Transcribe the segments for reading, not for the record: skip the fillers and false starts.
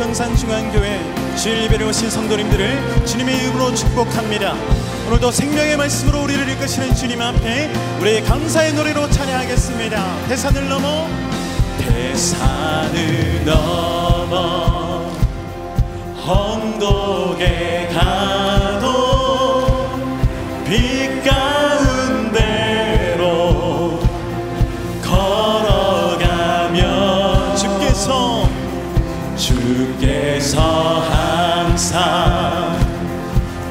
양산중앙교회 주일 예배를 오신 성도님들을 주님의 이름으로 축복합니다. 오늘도 생명의 말씀으로 우리를 이끄시는 주님 앞에 우리의 감사의 노래로 찬양하겠습니다. 대산을 넘어 대산을 넘어 언덕에 가도 빛 가운데로 걸어가면 주께서 항상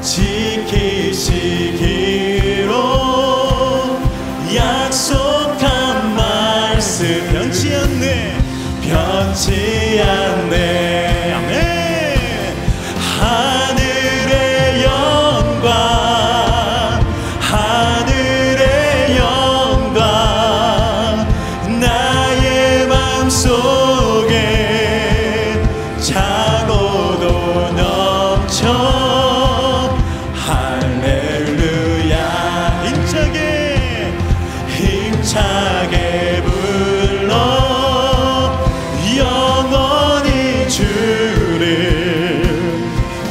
지키시기로 약속한 말씀 변치 않네 아멘. 하늘의 영광 나의 맘속에 차고도 넘쳐 할렐루야 힘차게 불러 영원히 주를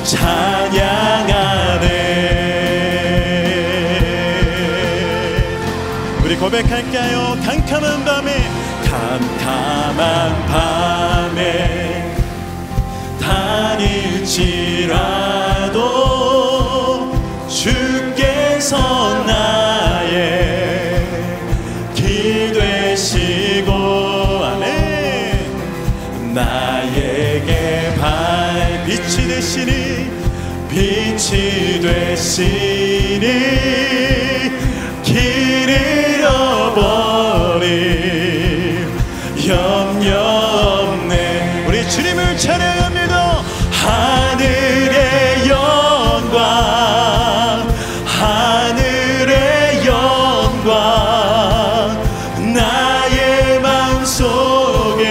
찬양하네. 우리 고백할까요? 캄캄한 밤에 다닐지라도 주께서 나의 길 되시고 아멘. 나에게 빛이 되시니 길 잃어버림 염려 없네. 우리 주님을 찬양합니다. 하늘의 영광 나의 맘속에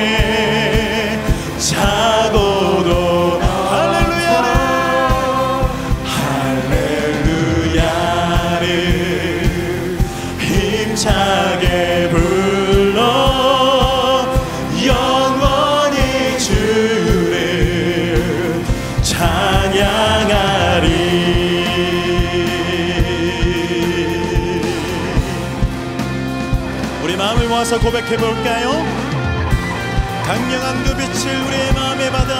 차고도 할렐루야를 힘차게 불러 영원히 주를 찬양하리. 우리 마음을 모아서 고백해 볼까요? 강력한 그 빛을 우리의 마음에 받아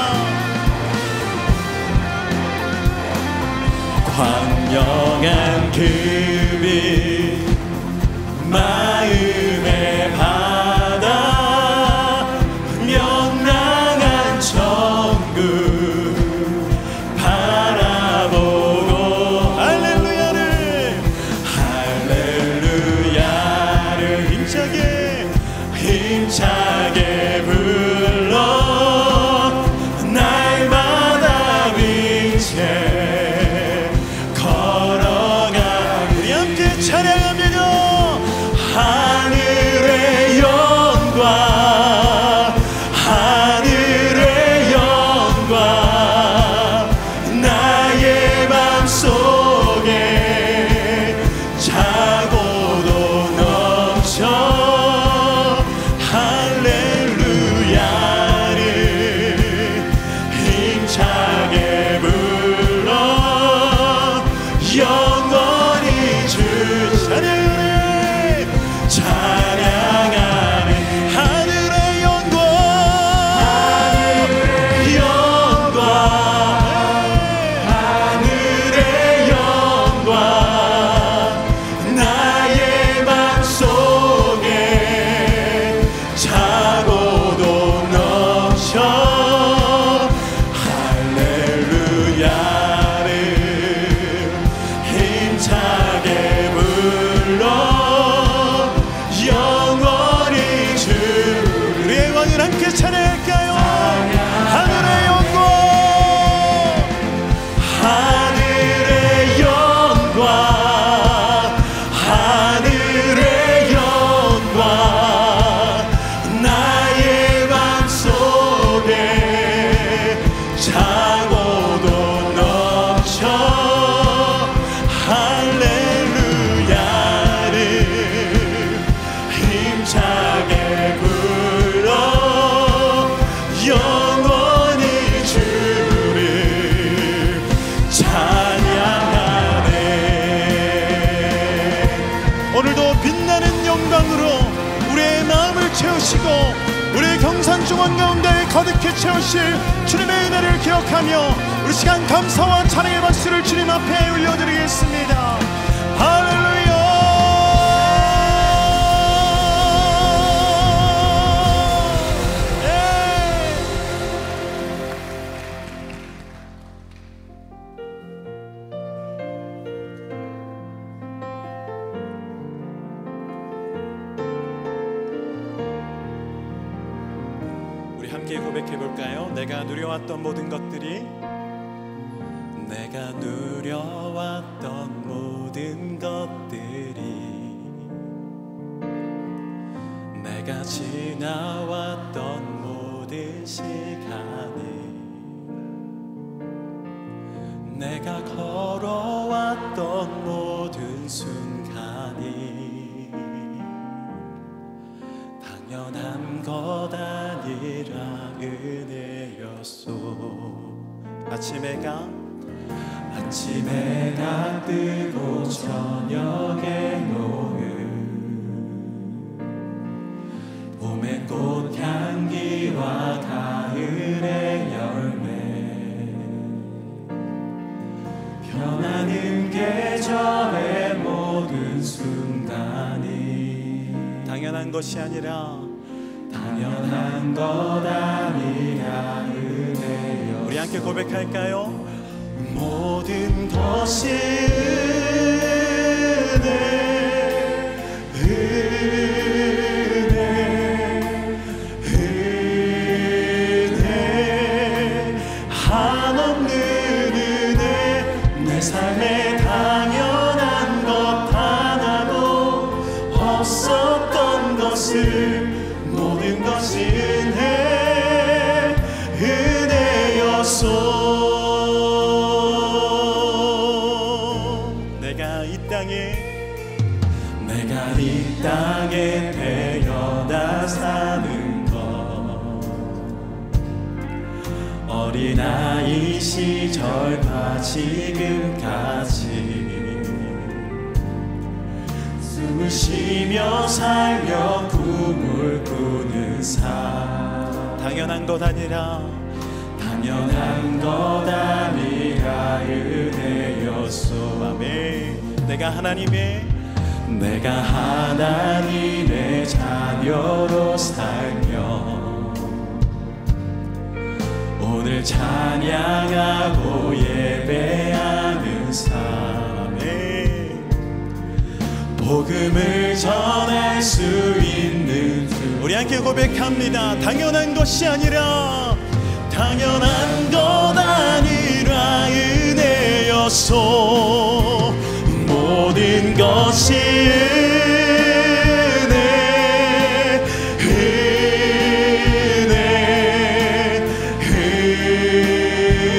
광명한 그 빛 마음에 받아 명랑한 천국 바라보고 할렐루야를 힘차게 불러 날마다 빛에 걸어가. 우리 함께 찬양합니다. 하늘의 영광 나의 맘속에 차고도 넘쳐 할렐루야 빛나는 영광으로 우리의 마음을 채우시고 우리의 경산중원 가운데 가득히 채우실 주님의 은혜를 기억하며 우리 시간 감사와 찬양의 박수를 주님 앞에 올려드리겠습니다. 할렐루야. 함께 고백해볼까요? 내가 누려왔던 모든 것들이, 내가 누려왔던 모든 것들이, 내가 지나왔던 모든 시간이, 내가 걸어왔던 모든 순간이 당연한 것 아니라 은혜였소. 아침에가 뜨고 저녁에 노을, 봄의 꽃향기와 가을의 열매, 변하는 계절의 모든 순간이 당연한 것이 아니라 은혜여. 우리 함께 고백할까요? 모든 것이 은혜, 한없는 은혜. 내 삶에 당연한 것 하나도 없었던 것을, 모든 것이 은혜였소. 내가 이 땅에 태어나 사는 것, 어린아이 시절과 지금까지 숨을 쉬며 살며 꿈을 꾸는 삶, 당연한 것 아니라 은혜였소. 아멘. 내가 하나님의 자녀로 살며 오늘 찬양하고 예배하는 삶에 복음을 전할 수 있는 주. 우리 함께 고백합니다. 당연한 것이 아니라 은혜였소. 모든 것이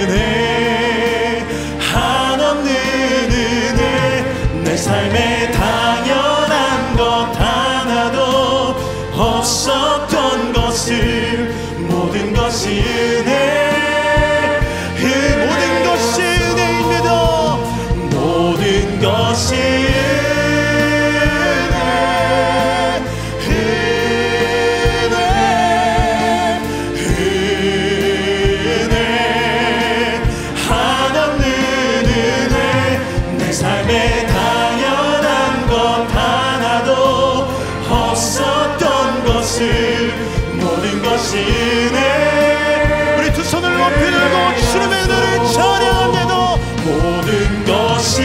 은혜, 한없는 은혜. 내 삶에 당연한 것 하나도 없었던 것을, 모든 것이 은혜. 모든 것이 은혜입니다. 모든 것이 은혜, 한없는 은혜. 내 삶에 당연한 것 하나도 없었던 것을, 모든 것이 은혜. 우리 두 손을 높이 들고 주님의 은혜를 찬양합니다. 모든 것이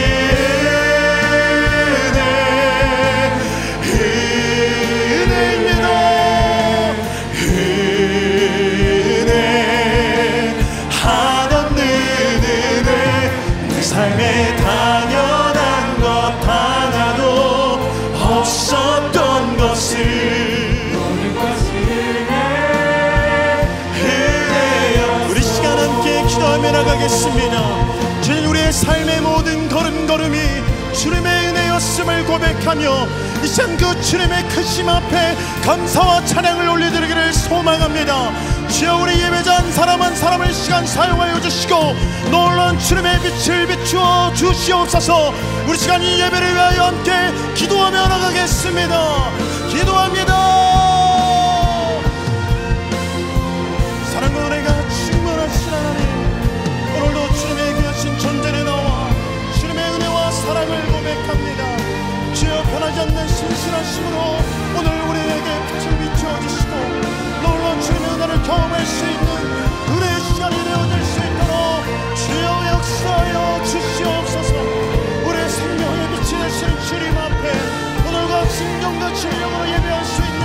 은혜입니다. 은혜, 한없는 은혜. 내 삶에 당연한 것 하나도 없었던 것을, 모든 것이 은혜여. 우리 시간 함께 기도하며 나가겠습니다. 주님, 우리의 삶의 모든 걸음걸음이 주님의 은혜였음을 고백하며 이 시간 그 주님의 크심 앞에 감사와 찬양을 올려드리기를 소망합니다. 주여 우리 예배자 한 사람 한 사람을 시간 사용하여 주시고 놀라운 주님의 빛을 비추어 주시옵소서. 우리 시간 이 예배를 위하여 함께 기도하며 나가겠습니다. 기도합니다. 사랑과 은혜가 충만하신 하나님, 오늘도 주님의 귀하신 전전에 나와 주님의 은혜와 사랑을 고백합니다. 주여 변하지 않는 신실하심으로 오늘 우리에게 빛을 비추어 주시고 놀라운 주님의 은혜를 경험할 수 있는 은혜의 시간이 되어질 수 있도록 주여 역사하여 주시옵소서. 우리의 생명의 빛이 되시는 주님 앞에 오늘과 진정과 진정으로 예배할 수 있는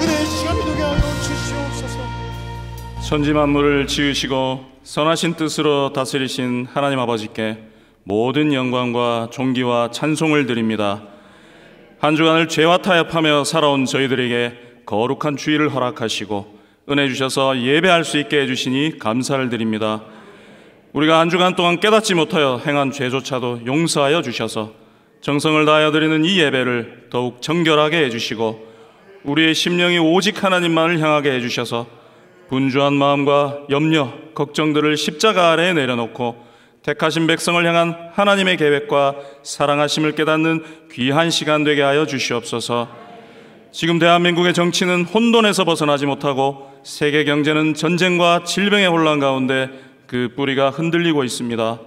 은혜의 시간이 되게 하여 주시옵소서. 천지 만물을 지으시고 선하신 뜻으로 다스리신 하나님 아버지께 모든 영광과 존귀와 찬송을 드립니다. 한 주간을 죄와 타협하며 살아온 저희들에게 거룩한 주일을 허락하시고 은혜 주셔서 예배할 수 있게 해주시니 감사를 드립니다. 우리가 한 주간 동안 깨닫지 못하여 행한 죄조차도 용서하여 주셔서 정성을 다하여 드리는 이 예배를 더욱 정결하게 해주시고 우리의 심령이 오직 하나님만을 향하게 해주셔서 분주한 마음과 염려, 걱정들을 십자가 아래에 내려놓고 택하신 백성을 향한 하나님의 계획과 사랑하심을 깨닫는 귀한 시간 되게 하여 주시옵소서. 지금 대한민국의 정치는 혼돈에서 벗어나지 못하고 세계 경제는 전쟁과 질병의 혼란 가운데 그 뿌리가 흔들리고 있습니다.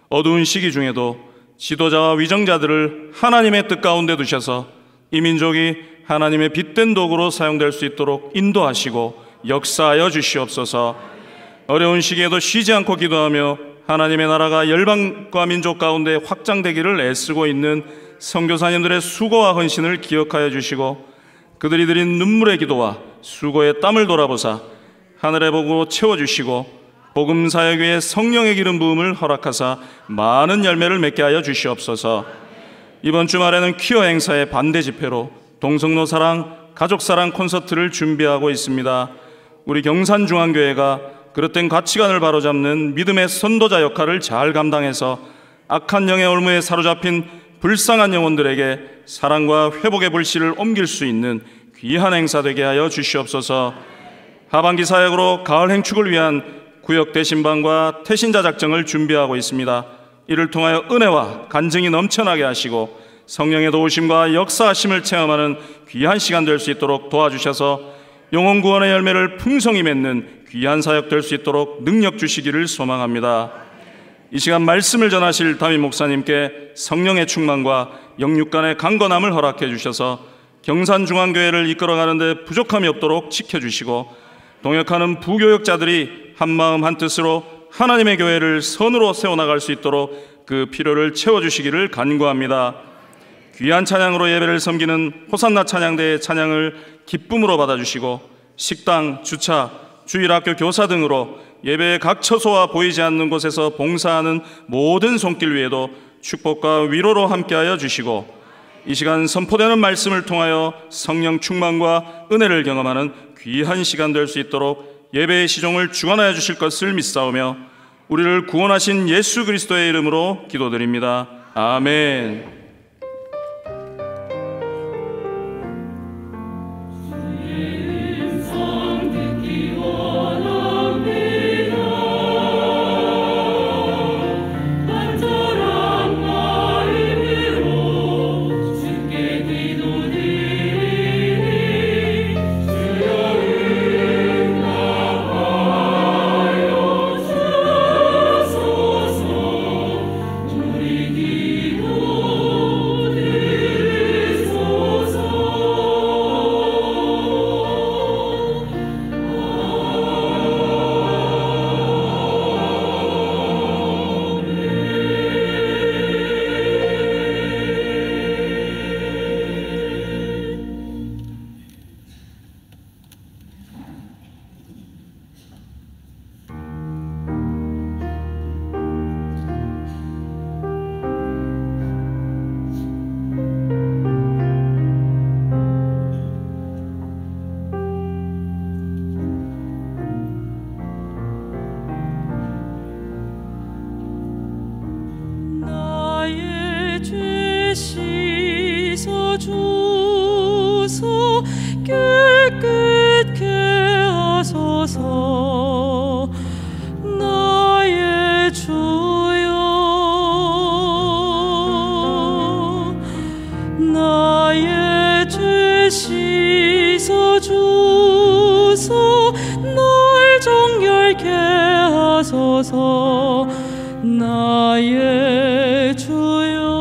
어두운 시기 중에도 지도자와 위정자들을 하나님의 뜻 가운데 두셔서 이 민족이 하나님의 빛된 도구로 사용될 수 있도록 인도하시고 역사하여 주시옵소서. 어려운 시기에도 쉬지 않고 기도하며 하나님의 나라가 열방과 민족 가운데 확장되기를 애쓰고 있는 선교사님들의 수고와 헌신을 기억하여 주시고 그들이 드린 눈물의 기도와 수고의 땀을 돌아보사 하늘의 복으로 채워주시고 복음 사역 위에 성령의 기름 부음을 허락하사 많은 열매를 맺게 하여 주시옵소서. 이번 주말에는 퀴어 행사의 반대 집회로 동성로 사랑, 가족 사랑 콘서트를 준비하고 있습니다. 우리 경산중앙교회가 그릇된 가치관을 바로잡는 믿음의 선도자 역할을 잘 감당해서 악한 영의 올무에 사로잡힌 불쌍한 영혼들에게 사랑과 회복의 불씨를 옮길 수 있는 귀한 행사 되게 하여 주시옵소서. 하반기 사역으로 가을 행축을 위한 구역 대신반과 태신자 작정을 준비하고 있습니다. 이를 통하여 은혜와 간증이 넘쳐나게 하시고 성령의 도우심과 역사하심을 체험하는 귀한 시간 될 수 있도록 도와주셔서 영혼 구원의 열매를 풍성히 맺는 귀한 사역 될 수 있도록 능력 주시기를 소망합니다. 이 시간 말씀을 전하실 담임 목사님께 성령의 충만과 영육간의 강건함을 허락해 주셔서 경산중앙교회를 이끌어가는 데 부족함이 없도록 지켜주시고 동역하는 부교역자들이 한마음 한뜻으로 하나님의 교회를 선으로 세워나갈 수 있도록 그 필요를 채워주시기를 간구합니다. 귀한 찬양으로 예배를 섬기는 호산나 찬양대의 찬양을 기쁨으로 받아주시고 식당, 주차, 주일학교 교사 등으로 예배의 각 처소와 보이지 않는 곳에서 봉사하는 모든 손길 위에도 축복과 위로로 함께하여 주시고 이 시간 선포되는 말씀을 통하여 성령 충만과 은혜를 경험하는 귀한 시간 될 수 있도록 예배의 시종을 주관하여 주실 것을 믿사오며 우리를 구원하신 예수 그리스도의 이름으로 기도드립니다. 아멘. 씻어주소 깨끗게 하소서. 하소서. 나의 주여, 나의 죄 씻어주소. 날 정결케 하소서. 나의 주여.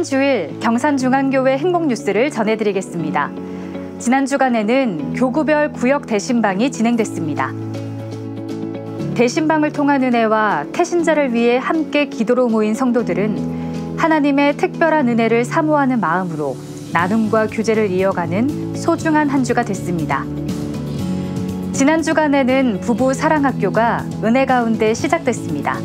주일 경산중앙교회 행복뉴스를 전해드리겠습니다. 지난 주간에는 교구별 구역 대신방이 진행됐습니다. 대신방을 통한 은혜와 태신자를 위해 함께 기도로 모인 성도들은 하나님의 특별한 은혜를 사모하는 마음으로 나눔과 교제를 이어가는 소중한 한 주가 됐습니다. 지난 주간에는 부부 사랑학교가 은혜 가운데 시작됐습니다.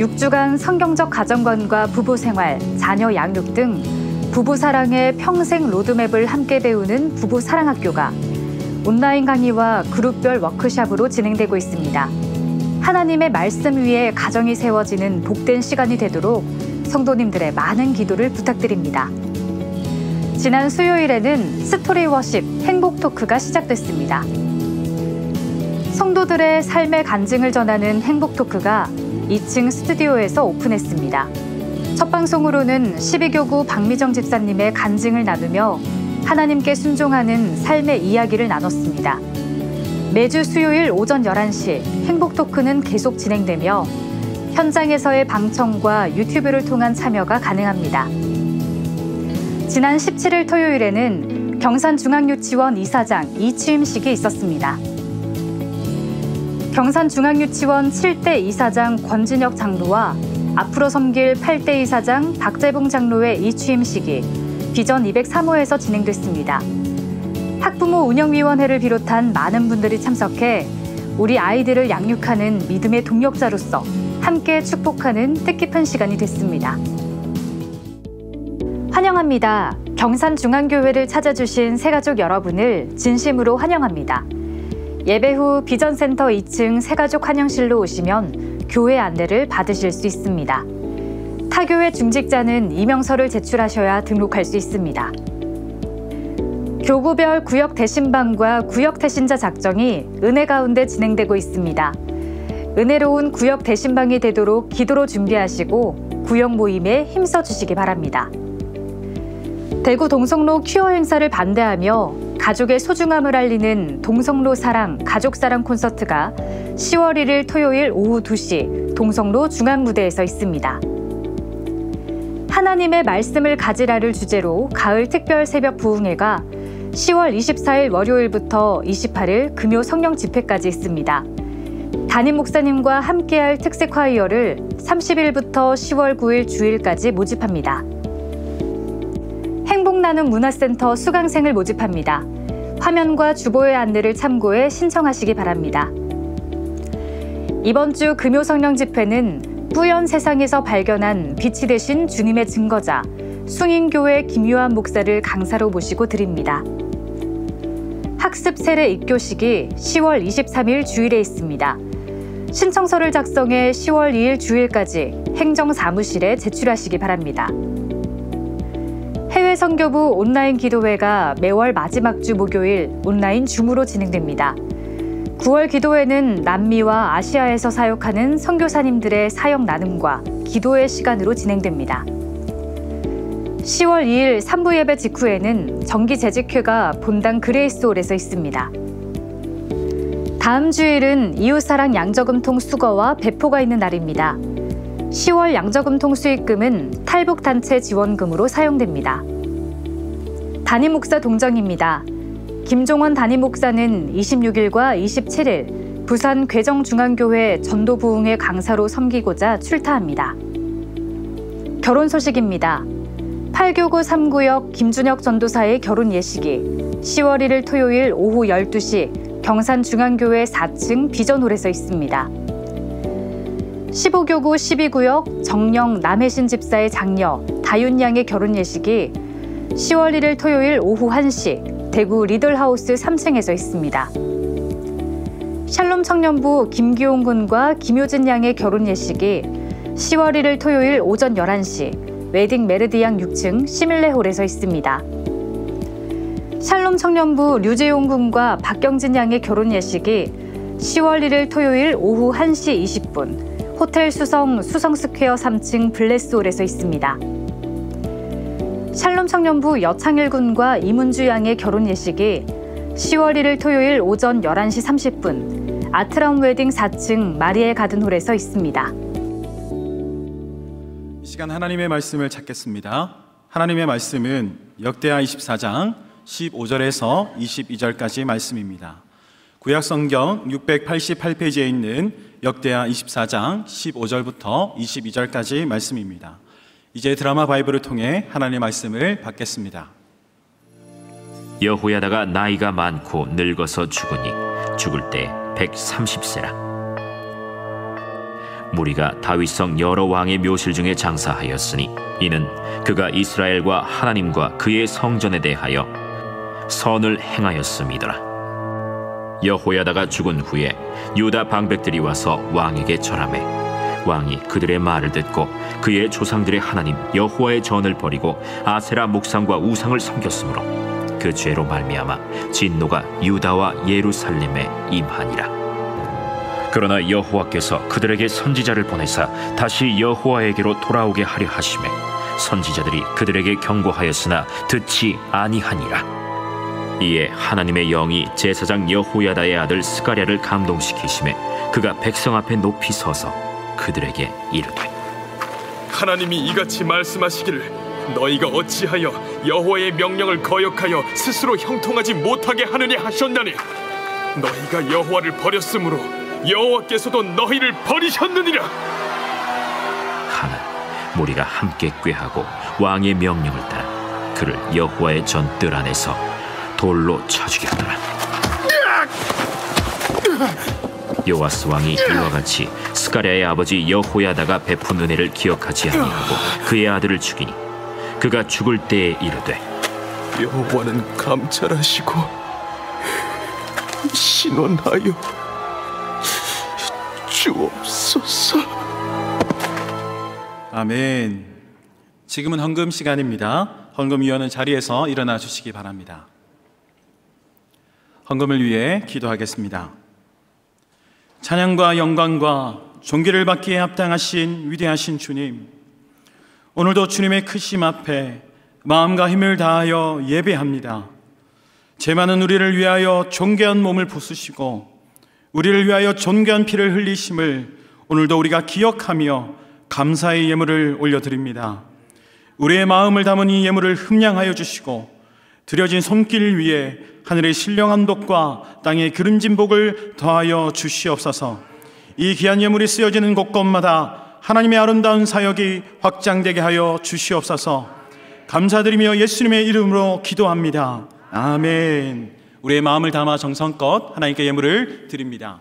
6주간 성경적 가정관과 부부 생활, 자녀 양육 등 부부 사랑의 평생 로드맵을 함께 배우는 부부 사랑학교가 온라인 강의와 그룹별 워크숍으로 진행되고 있습니다. 하나님의 말씀 위에 가정이 세워지는 복된 시간이 되도록 성도님들의 많은 기도를 부탁드립니다. 지난 수요일에는 스토리 워십 행복 토크가 시작됐습니다. 성도들의 삶의 간증을 전하는 행복 토크가 2층 스튜디오에서 오픈했습니다. 첫 방송으로는 12교구 박미정 집사님의 간증을 나누며 하나님께 순종하는 삶의 이야기를 나눴습니다. 매주 수요일 오전 11시 행복 토크는 계속 진행되며 현장에서의 방청과 유튜브를 통한 참여가 가능합니다. 지난 17일 토요일에는 경산중앙유치원 이사장 이취임식이 있었습니다. 경산중앙유치원 7대 이사장 권진혁 장로와 앞으로 섬길 8대 이사장 박재봉 장로의 이취임식이 비전 203호에서 진행됐습니다. 학부모 운영위원회를 비롯한 많은 분들이 참석해 우리 아이들을 양육하는 믿음의 동역자로서 함께 축복하는 뜻깊은 시간이 됐습니다. 환영합니다. 경산중앙교회를 찾아주신 새가족 여러분을 진심으로 환영합니다. 예배 후 비전센터 2층 새가족 환영실로 오시면 교회 안내를 받으실 수 있습니다. 타교회 중직자는 이명서를 제출하셔야 등록할 수 있습니다. 교구별 구역 대신방과 구역 대신자 작정이 은혜 가운데 진행되고 있습니다. 은혜로운 구역 대신방이 되도록 기도로 준비하시고 구역 모임에 힘써 주시기 바랍니다. 대구 동성로 퀴어 행사를 반대하며 가족의 소중함을 알리는 동성로 사랑, 가족사랑 콘서트가 10월 1일 토요일 오후 2시 동성로 중앙무대에서 있습니다. 하나님의 말씀을 가지라를 주제로 가을 특별 새벽 부흥회가 10월 24일 월요일부터 28일 금요 성령 집회까지 있습니다. 담임 목사님과 함께할 특색 콰이어를 30일부터 10월 9일 주일까지 모집합니다. 행복나눔 문화센터 수강생을 모집합니다. 화면과 주보의 안내를 참고해 신청하시기 바랍니다. 이번 주 금요 성령 집회는 뿌연 세상에서 발견한 빛이 되신 주님의 증거자 숭인교회 김요한 목사를 강사로 모시고 드립니다. 학습 세례 입교식이 10월 23일 주일에 있습니다. 신청서를 작성해 10월 2일 주일까지 행정사무실에 제출하시기 바랍니다. 해외 선교부 온라인 기도회가 매월 마지막 주 목요일 온라인 줌으로 진행됩니다. 9월 기도회는 남미와 아시아에서 사역하는 선교사님들의 사역 나눔과 기도의 시간으로 진행됩니다. 10월 2일 3부 예배 직후에는 정기 재직회가 본당 그레이스홀에서 있습니다. 다음 주일은 이웃사랑 양저금통 수거와 배포가 있는 날입니다. 10월 양저금통 수익금은 탈북단체 지원금으로 사용됩니다. 담임 목사 동정입니다. 김종원 담임 목사는 26일과 27일 부산 괴정중앙교회 전도부흥회 강사로 섬기고자 출타합니다. 결혼 소식입니다. 8교구 3구역 김준혁 전도사의 결혼 예식이 10월 1일 토요일 오후 12시 경산중앙교회 4층 비전홀에서 있습니다. 15교구 12구역 정령 남혜신 집사의 장녀 다윤양의 결혼 예식이 10월 1일 토요일 오후 1시 대구 리들하우스 3층에서 있습니다. 샬롬 청년부 김기용 군과 김효진 양의 결혼 예식이 10월 1일 토요일 오전 11시 웨딩 메르디앙 6층 시밀레홀에서 있습니다. 샬롬 청년부 류재용 군과 박경진 양의 결혼 예식이 10월 1일 토요일 오후 1시 20분 호텔 수성스퀘어 3층 블레스홀에서 있습니다. 샬롬 청년부 여창일 군과 이문주 양의 결혼 예식이 10월 1일 토요일 오전 11시 30분 아트람 웨딩 4층 마리엘 가든홀에서 있습니다. 이 시간 하나님의 말씀을 찾겠습니다. 하나님의 말씀은 역대하 24장 15절에서 22절까지 말씀입니다. 구약성경 688페이지에 있는 역대하 24장 15절부터 22절까지 말씀입니다. 이제 드라마 바이블을 통해 하나님의 말씀을 받겠습니다. 여호야다가 나이가 많고 늙어서 죽으니 죽을 때 130세라. 무리가 다윗성 여러 왕의 묘실 중에 장사하였으니 이는 그가 이스라엘과 하나님과 그의 성전에 대하여 선을 행하였음이더라. 여호야다가 죽은 후에 유다 방백들이 와서 왕에게 절하매 왕이 그들의 말을 듣고 그의 조상들의 하나님 여호와의 전을 버리고 아세라 목상과 우상을 섬겼으므로 그 죄로 말미암아 진노가 유다와 예루살렘에 임하니라. 그러나 여호와께서 그들에게 선지자를 보내사 다시 여호와에게로 돌아오게 하려 하시매 선지자들이 그들에게 경고하였으나 듣지 아니하니라. 이에 하나님의 영이 제사장 여호야다의 아들 스가랴를 감동시키시매 그가 백성 앞에 높이 서서 그들에게 이르되 하나님이 이같이 말씀하시기를 너희가 어찌하여 여호와의 명령을 거역하여 스스로 형통하지 못하게 하느냐 하셨나니 너희가 여호와를 버렸으므로 여호와께서도 너희를 버리셨느니라. 하나 무리가 함께 꾀하고 왕의 명령을 따라 그를 여호와의 전 뜰 안에서 돌로 쳐 죽였더라. 요아스 왕이 이와 같이 스가랴의 아버지 여호야다가 베푼 은혜를 기억하지 아니하고 그의 아들을 죽이니 그가 죽을 때에 이르되 여호와는 감찰하시고 신원하여 주옵소서. 아멘. 지금은 헌금 시간입니다. 헌금위원은 자리에서 일어나 주시기 바랍니다. 헌금을 위해 기도하겠습니다. 찬양과 영광과 존귀를 받기에 합당하신 위대하신 주님, 오늘도 주님의 크심 앞에 마음과 힘을 다하여 예배합니다. 죄 많은 우리를 위하여 존귀한 몸을 부수시고 우리를 위하여 존귀한 피를 흘리심을 오늘도 우리가 기억하며 감사의 예물을 올려드립니다. 우리의 마음을 담은 이 예물을 흠량하여 주시고 드려진 손길 위에 하늘의 신령한 복과 땅의 기름진 복을 더하여 주시옵소서. 이 귀한 예물이 쓰여지는 곳곳마다 하나님의 아름다운 사역이 확장되게 하여 주시옵소서. 감사드리며 예수님의 이름으로 기도합니다. 아멘. 우리의 마음을 담아 정성껏 하나님께 예물을 드립니다.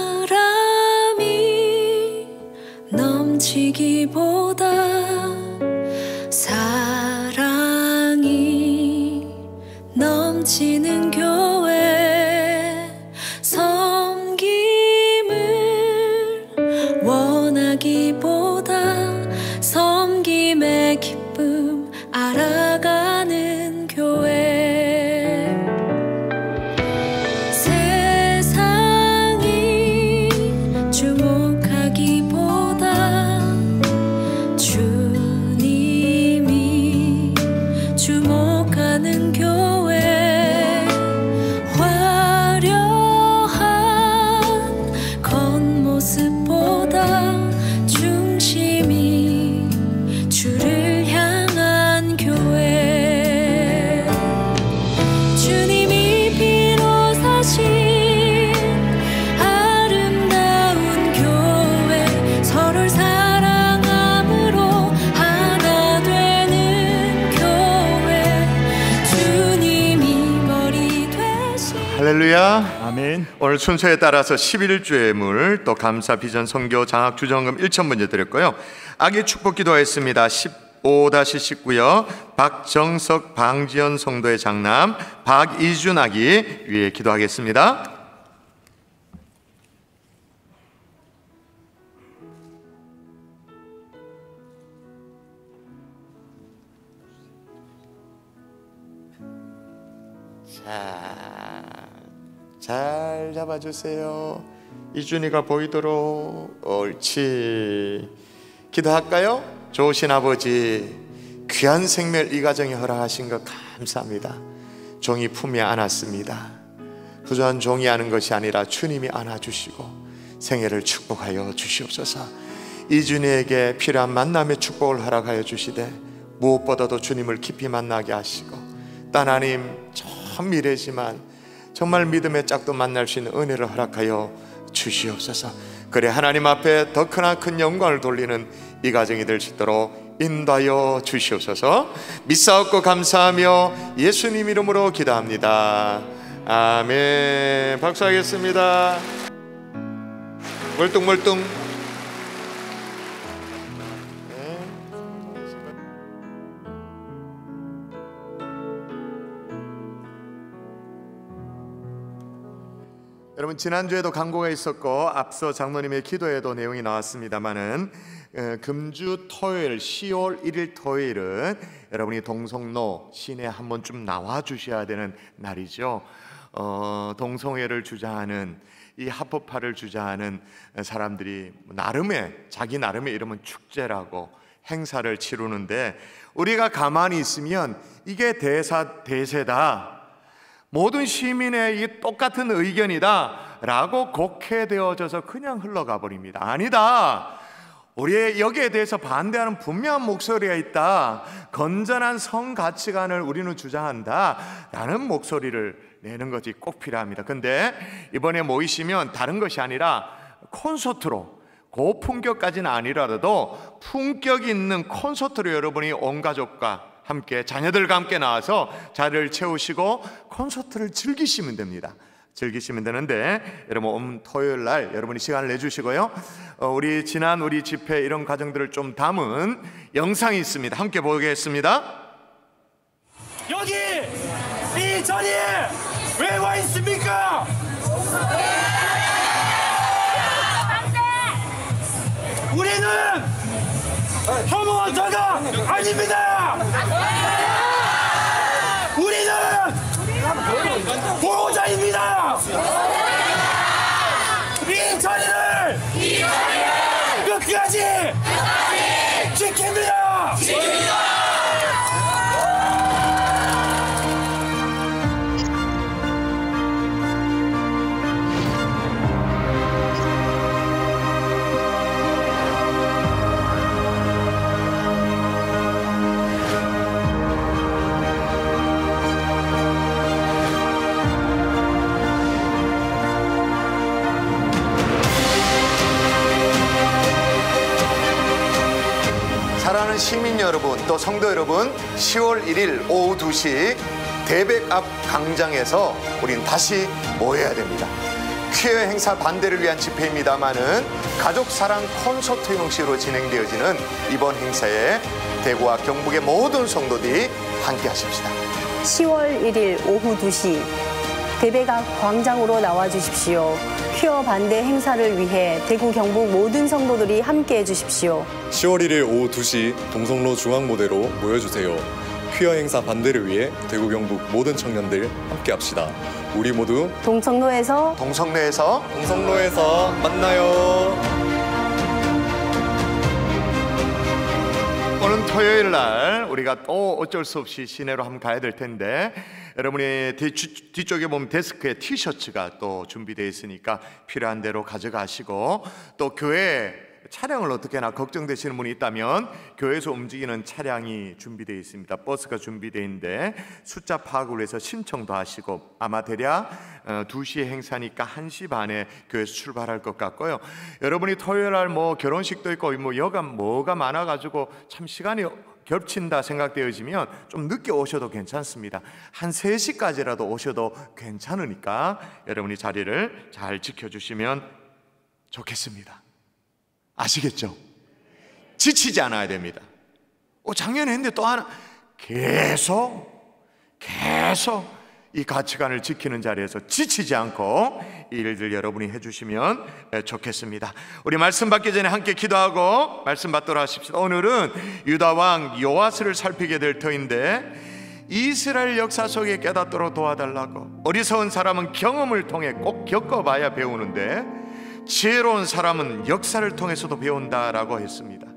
사람이 넘치기보다 사랑이 넘치는 교회, 섬김을 원하기보다 섬김의 기쁨 알아가는 교회. 세상이 주목하기보다 주님이 주목하는 교회. 화려한 겉모습보다 중심이 주를 향한 교회. 주님이 피로 사신 아름다운 교회, 서로를 사랑함으로 하나 되는 교회. 주님이 머리 되신 할렐루야. 아멘. 오늘 순서에 따라서 11주의 또 감사 비전 선교 장학 주정금 1,000문제 드렸고요. 아기 축복 기도했습니다. 15-19요. 박정석 방지연 성도의 장남 박이준 아기 위에 기도하겠습니다. 잘 잡아주세요. 이준이가 보이도록. 옳지. 기도할까요? 좋으신 아버지, 귀한 생명 이 가정에 허락하신 것 감사합니다. 종이 품에 안았습니다. 부조한 종이 아는 것이 아니라 주님이 안아주시고 생애를 축복하여 주시옵소서. 이준이에게 필요한 만남의 축복을 허락하여 주시되 무엇보다도 주님을 깊이 만나게 하시고 하나님 전 미래지만 정말 믿음의 짝도 만날 수 있는 은혜를 허락하여 주시옵소서. 그래 하나님 앞에 더 크나 큰 영광을 돌리는 이 가정이 될 수 있도록 인도하여 주시옵소서. 믿사옵고 감사하며 예수님 이름으로 기도합니다. 아멘. 박수하겠습니다. 멀뚱멀뚱. 여러분, 지난주에도 광고가 있었고 앞서 장로님의 기도에도 내용이 나왔습니다마는 금주 토요일 10월 1일 토요일은 여러분이 동성로 시내에 한 번쯤 나와 주셔야 되는 날이죠. 동성애를 주장하는 이 합법화를 주장하는 사람들이 자기 나름의 이름은 축제라고 행사를 치르는데, 우리가 가만히 있으면 이게 대세다, 모든 시민의 이 똑같은 의견이다 라고 곡해되어져서 그냥 흘러가 버립니다. 아니다, 우리의 여기에 대해서 반대하는 분명한 목소리가 있다, 건전한 성 가치관을 우리는 주장한다 라는 목소리를 내는 것이 꼭 필요합니다. 근데 이번에 모이시면 다른 것이 아니라 콘서트로, 고품격까지는 아니라도 품격 있는 콘서트로 여러분이 온 가족과 함께, 자녀들과 함께 나와서 자리를 채우시고 콘서트를 즐기시면 됩니다. 즐기시면 되는데, 여러분 오늘 토요일 날 여러분이 시간을 내주시고요, 우리 지난 우리 집회 이런 과정들을 좀 담은 영상이 있습니다. 함께 보겠습니다. 여기 이 자리에 왜 와 있습니까? 우리는 혐오한 자가 아닙니다. 우리는 보호자입니다. 이 자리를 끝까지 지킵니다. 사랑하는 시민 여러분, 또 성도 여러분, 10월 1일 오후 2시 대백 앞 광장에서 우린 다시 모여야 됩니다. 퀴어 행사 반대를 위한 집회입니다마는 가족 사랑 콘서트 형식으로 진행되어지는 이번 행사에 대구와 경북의 모든 성도들이 함께 하십시다. 10월 1일 오후 2시 대백 앞 광장으로 나와 주십시오. 퀴어 반대 행사를 위해 대구 경북 모든 성도들이 함께 해주십시오. 10월 1일 오후 2시 동성로 중앙무대로 모여주세요. 퀴어 행사 반대를 위해 대구 경북 모든 청년들 함께 합시다. 우리 모두 동성로에서 만나요. 오늘 토요일 날 우리가 또 어쩔 수 없이 시내로 한번 가야 될 텐데, 여러분이 뒤쪽에 보면 데스크에 티셔츠가 또 준비되어 있으니까 필요한 대로 가져가시고, 또 교회 차량을 어떻게나 걱정되시는 분이 있다면 교회에서 움직이는 차량이 준비되어 있습니다. 버스가 준비되어 있는데 숫자 파악을 위해서 신청도 하시고, 아마 대략 2시 행사니까 1시 반에 교회에서 출발할 것 같고요. 여러분이 토요일 날 뭐 결혼식도 있고 뭐 여간 뭐가 많아가지고 참 시간이 겹친다 생각되어지면 좀 늦게 오셔도 괜찮습니다. 한 3시까지라도 오셔도 괜찮으니까 여러분이 자리를 잘 지켜주시면 좋겠습니다. 아시겠죠? 지치지 않아야 됩니다. 작년에 했는데 또 하나, 계속 이 가치관을 지키는 자리에서 지치지 않고 이 일들 여러분이 해주시면 좋겠습니다. 우리 말씀 받기 전에 함께 기도하고 말씀 받도록 하십시다. 오늘은 유다왕 요아스를 살피게 될 터인데, 이스라엘 역사 속에 깨닫도록 도와달라고. 어리석은 사람은 경험을 통해 꼭 겪어봐야 배우는데, 지혜로운 사람은 역사를 통해서도 배운다라고 했습니다.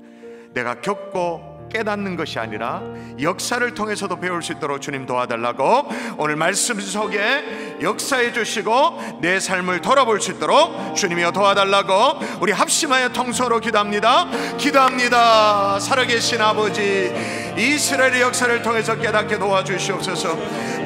내가 겪고 깨닫는 것이 아니라 역사를 통해서도 배울 수 있도록 주님 도와달라고, 오늘 말씀 속에 역사해 주시고 내 삶을 돌아볼 수 있도록 주님이여 도와달라고 우리 합심하여 통성으로 기도합니다. 살아계신 아버지, 이스라엘의 역사를 통해서 깨닫게 도와주시옵소서.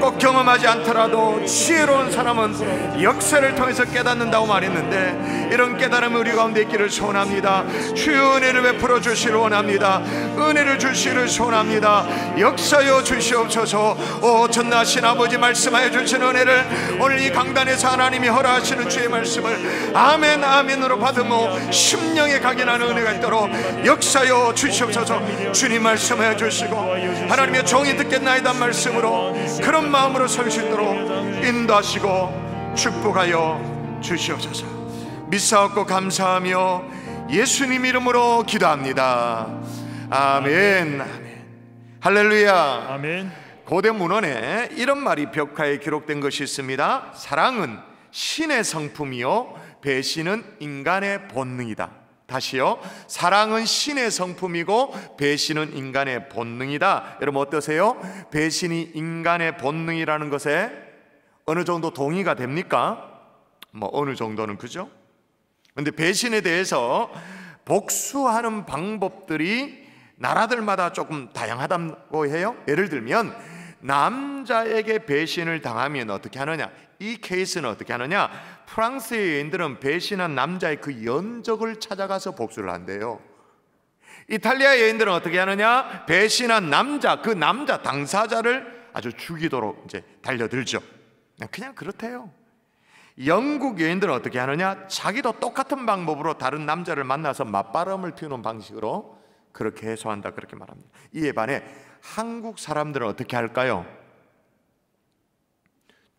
꼭 경험하지 않더라도 지혜로운 사람은 역사를 통해서 깨닫는다고 말했는데, 이런 깨달음이 우리 가운데 있기를 소원합니다. 주여 은혜를 베풀어 주시길 원합니다. 은혜를 은혜를 주시를 소원합니다. 역사여 주시옵소서. 오 전능하신 아버지, 말씀하여 주신 은혜를 오늘 이 강단에서 하나님이 허락하시는 주의 말씀을 아멘 아멘으로 받으며 심령에 각인하는 은혜가 있도록 역사여 주시옵소서. 주님 말씀하여 주시고 하나님의 종이 듣겠나이다 말씀으로 그런 마음으로 설 수 있도록 인도하시고 축복하여 주시옵소서. 믿사옵고 감사하며 예수님 이름으로 기도합니다. 아멘. 아멘. 할렐루야. 아멘. 고대 문헌에 이런 말이 벽화에 기록된 것이 있습니다. 사랑은 신의 성품이요 배신은 인간의 본능이다. 다시요. 사랑은 신의 성품이고 배신은 인간의 본능이다. 여러분 어떠세요? 배신이 인간의 본능이라는 것에 어느 정도 동의가 됩니까? 뭐 어느 정도는 그죠? 근데 배신에 대해서 복수하는 방법들이 나라들마다 조금 다양하다고 해요. 예를 들면 남자에게 배신을 당하면 어떻게 하느냐, 이 케이스는 어떻게 하느냐, 프랑스의 여인들은 배신한 남자의 그 연적을 찾아가서 복수를 한대요. 이탈리아 여인들은 어떻게 하느냐, 배신한 남자, 그 남자 당사자를 아주 죽이도록 이제 달려들죠. 그냥 그렇대요. 영국 여인들은 어떻게 하느냐, 자기도 똑같은 방법으로 다른 남자를 만나서 맞바람을 피우는 방식으로 그렇게 해소한다, 그렇게 말합니다. 이에 반해 한국 사람들은 어떻게 할까요?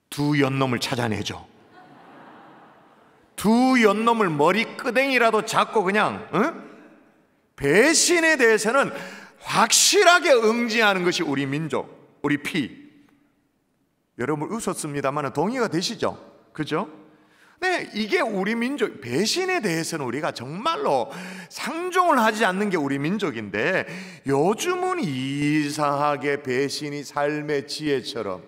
두 연놈을 찾아내죠. 두 연놈을 머리끄댕이라도 잡고 그냥 배신에 대해서는 확실하게 응징하는 것이 우리 민족, 우리 피. 여러분 웃었습니다만 동의가 되시죠? 그죠? 네, 이게 우리 민족. 배신에 대해서는 우리가 정말로 상종을 하지 않는 게 우리 민족인데 요즘은 이상하게 배신이 삶의 지혜처럼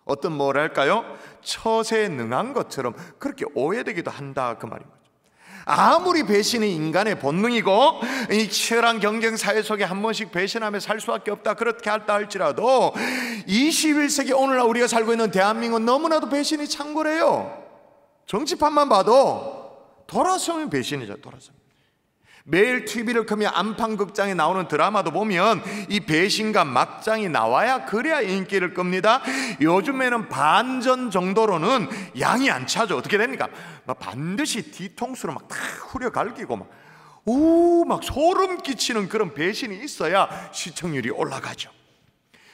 어떤 뭐랄까요? 처세에 능한 것처럼 그렇게 오해되기도 한다, 그 말인 거죠. 아무리 배신이 인간의 본능이고 이 치열한 경쟁 사회 속에 한 번씩 배신하며 살 수밖에 없다, 그렇게 할다 할지라도 21세기 오늘날 우리가 살고 있는 대한민국은 너무나도 배신이 창궐해요. 정치판만 봐도 돌아서면 배신이죠. 돌아서면 매일 TV를 켜면 안방극장에 나오는 드라마도 보면 이 배신과 막장이 나와야 그래야 인기를 끕니다. 요즘에는 반전 정도로는 양이 안 차죠. 어떻게 됩니까? 막 반드시 뒤통수로 막 다 후려 갈기고 막 소름 끼치는 그런 배신이 있어야 시청률이 올라가죠.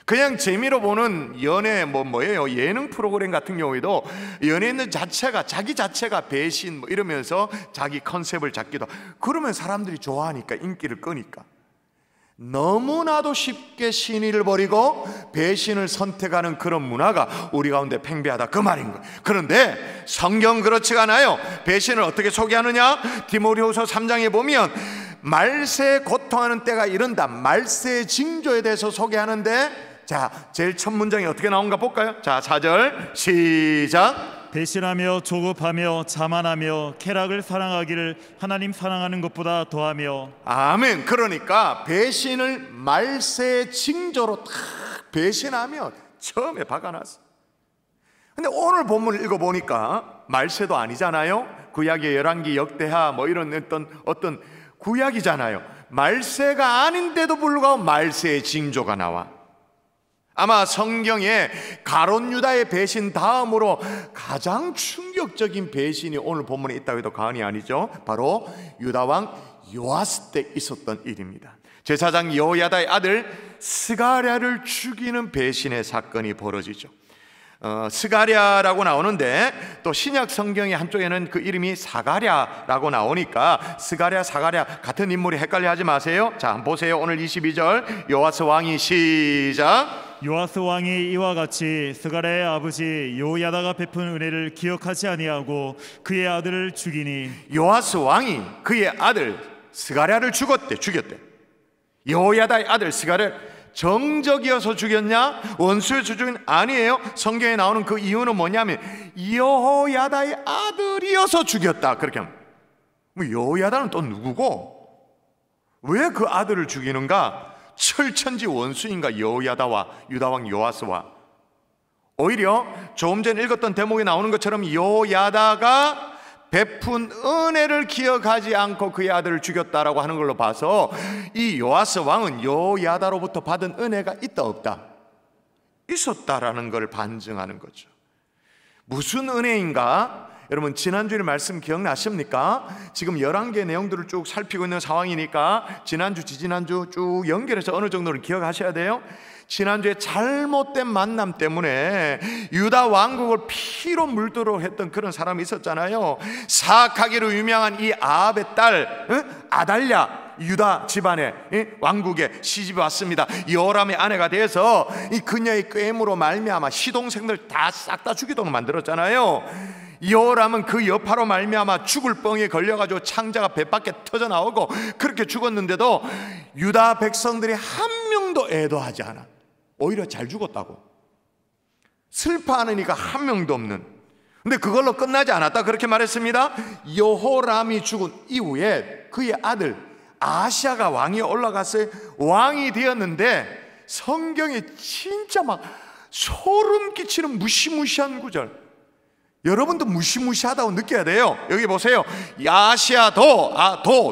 그냥 재미로 보는 연애 뭐예요? 예능 프로그램 같은 경우에도 연예인 자체가 자기 자체가 배신 이러면서 자기 컨셉을 잡기도, 그러면 사람들이 좋아하니까 인기를 끄니까. 너무나도 쉽게 신의를 버리고 배신을 선택하는 그런 문화가 우리 가운데 팽배하다, 그 말인 거예요. 그런데 성경은 그렇지가 않아요. 배신을 어떻게 소개하느냐? 디모데후서 3장에 보면 말세에 고통하는 때가 이른다, 말세의 징조에 대해서 소개하는데, 자, 제일 첫 문장이 어떻게 나온가 볼까요? 자, 4절 시작. 배신하며 조급하며 자만하며 쾌락을 사랑하기를 하나님 사랑하는 것보다 더하며. 아멘. 그러니까 배신을 말세의 징조로 딱 배신하면 처음에 박아놨어. 근데 오늘 본문을 읽어보니까 말세도 아니잖아요. 구약의 열왕기, 역대하 이런 어떤 구약이잖아요. 말세가 아닌데도 불구하고 말세의 징조가 나와. 아마 성경에 가롯 유다의 배신 다음으로 가장 충격적인 배신이 오늘 본문에 있다고 해도 과언이 아니죠. 바로 유다왕 요아스 때 있었던 일입니다. 제사장 여호야다의 아들 스가랴를 죽이는 배신의 사건이 벌어지죠. 스가랴라고 나오는데 또 신약 성경의 한쪽에는 그 이름이 사가랴라고 나오니까 스가랴 사가랴 같은 인물이 헷갈려 하지 마세요. 자, 한번 보세요. 오늘 22절 요아스 왕이 시작. 요아스 왕이 이와 같이 스가랴의 아버지 여호야다가 베푼 은혜를 기억하지 아니하고 그의 아들을 죽이니. 요아스 왕이 그의 아들 스가랴를 죽였대. 여호야다의 아들 스가랴 정적이어서 죽였냐? 원수여서 죽인? 아니에요. 성경에 나오는 그 이유는 뭐냐면 여호야다의 아들이어서 죽였다, 그렇게 합니다. 여호야다는 또 누구고 왜 그 아들을 죽이는가? 철천지 원수인가? 여호야다와 유다왕 요아스와. 오히려 조금 전에 읽었던 대목에 나오는 것처럼 여호야다가 베푼 은혜를 기억하지 않고 그의 아들을 죽였다라고 하는 걸로 봐서 이 요아스 왕은 여호야다로부터 받은 은혜가 있다 없다? 있었다라는 걸 반증하는 거죠. 무슨 은혜인가? 여러분 지난주에 말씀 기억나십니까? 지금 11개의 내용들을 쭉 살피고 있는 상황이니까 지난주 지지난주 쭉 연결해서 어느 정도는 기억하셔야 돼요. 지난주에 잘못된 만남 때문에 유다 왕국을 피로 물도록 했던 그런 사람이 있었잖아요. 사악하기로 유명한 이 아합의 딸 아달랴, 유다 집안의 왕국에 시집이 왔습니다. 여호람의 아내가 돼서 이 그녀의 꾀임으로 말미암아 시동생들 다 싹 다 죽이도록 만들었잖아요. 여호람은 그 여파로 말미암아 죽을 뻥에 걸려가지고 창자가 배 밖에 터져 나오고 그렇게 죽었는데도 유다 백성들이 한 명도 애도하지 않아. 오히려 잘 죽었다고. 슬퍼하는 이가 한 명도 없는. 근데 그걸로 끝나지 않았다 그렇게 말했습니다. 여호람이 죽은 이후에 그의 아들 아시아가 왕이 올라갔어요. 왕이 되었는데 성경에 진짜 막 소름 끼치는 무시무시한 구절, 여러분도 무시무시하다고 느껴야 돼요. 여기 보세요. 아시아도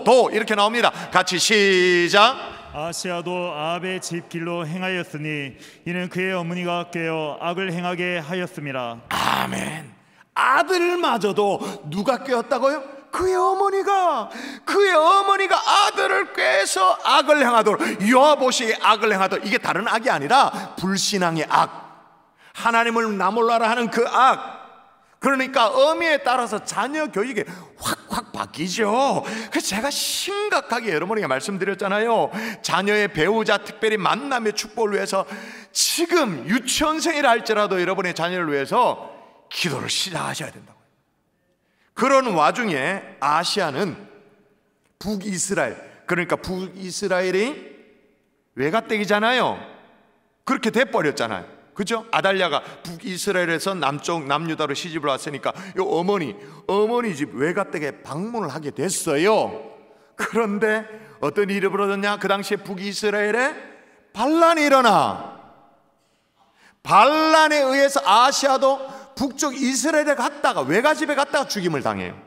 도 이렇게 나옵니다. 같이 시작. 아시아도 아합의 집길로 행하였으니 이는 그의 어머니가 꾀어 악을 행하게 하였음이라. 아멘. 아들마저도 누가 꾀었다고요? 그의 어머니가 아들을 꾀서 악을 행하도록, 여호보시의 악을 하도록. 이게 다른 악이 아니라 불신앙의 악, 하나님을 나몰라라 하는 그 악. 그러니까 의미에 따라서 자녀 교육이 확 바뀌죠. 그래서 제가 심각하게 여러분에게 말씀드렸잖아요. 자녀의 배우자, 특별히 만남의 축복을 위해서 지금 유치원생이라 할지라도 여러분의 자녀를 위해서 기도를 시작하셔야 된다고요. 그런 와중에 아시아는 북이스라엘, 그러니까 북이스라엘이 외가댁이잖아요. 그렇게 돼버렸잖아요. 그죠? 아달랴가 북이스라엘에서 남유다로 시집을 왔으니까 이 어머니 집 외가댁에 방문을 하게 됐어요. 그런데 어떤 일이 벌어졌냐? 그 당시에 북이스라엘에 반란이 일어나. 반란에 의해서 아시아도 북쪽 이스라엘에 갔다가 외가집에 갔다가 죽임을 당해요.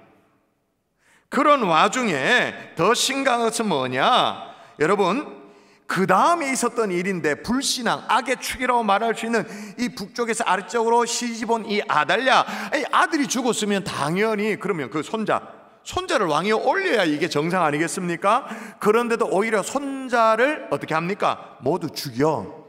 그런 와중에 더 심각한 것은 뭐냐? 여러분, 그 다음에 있었던 일인데 불신앙, 악의 축이라고 말할 수 있는 이 북쪽에서 아래쪽으로 시집 온 이 아달랴, 아들이 죽었으면 당연히 그러면 그 손자를 왕위에 올려야 이게 정상 아니겠습니까? 그런데도 오히려 손자를 어떻게 합니까? 모두 죽여.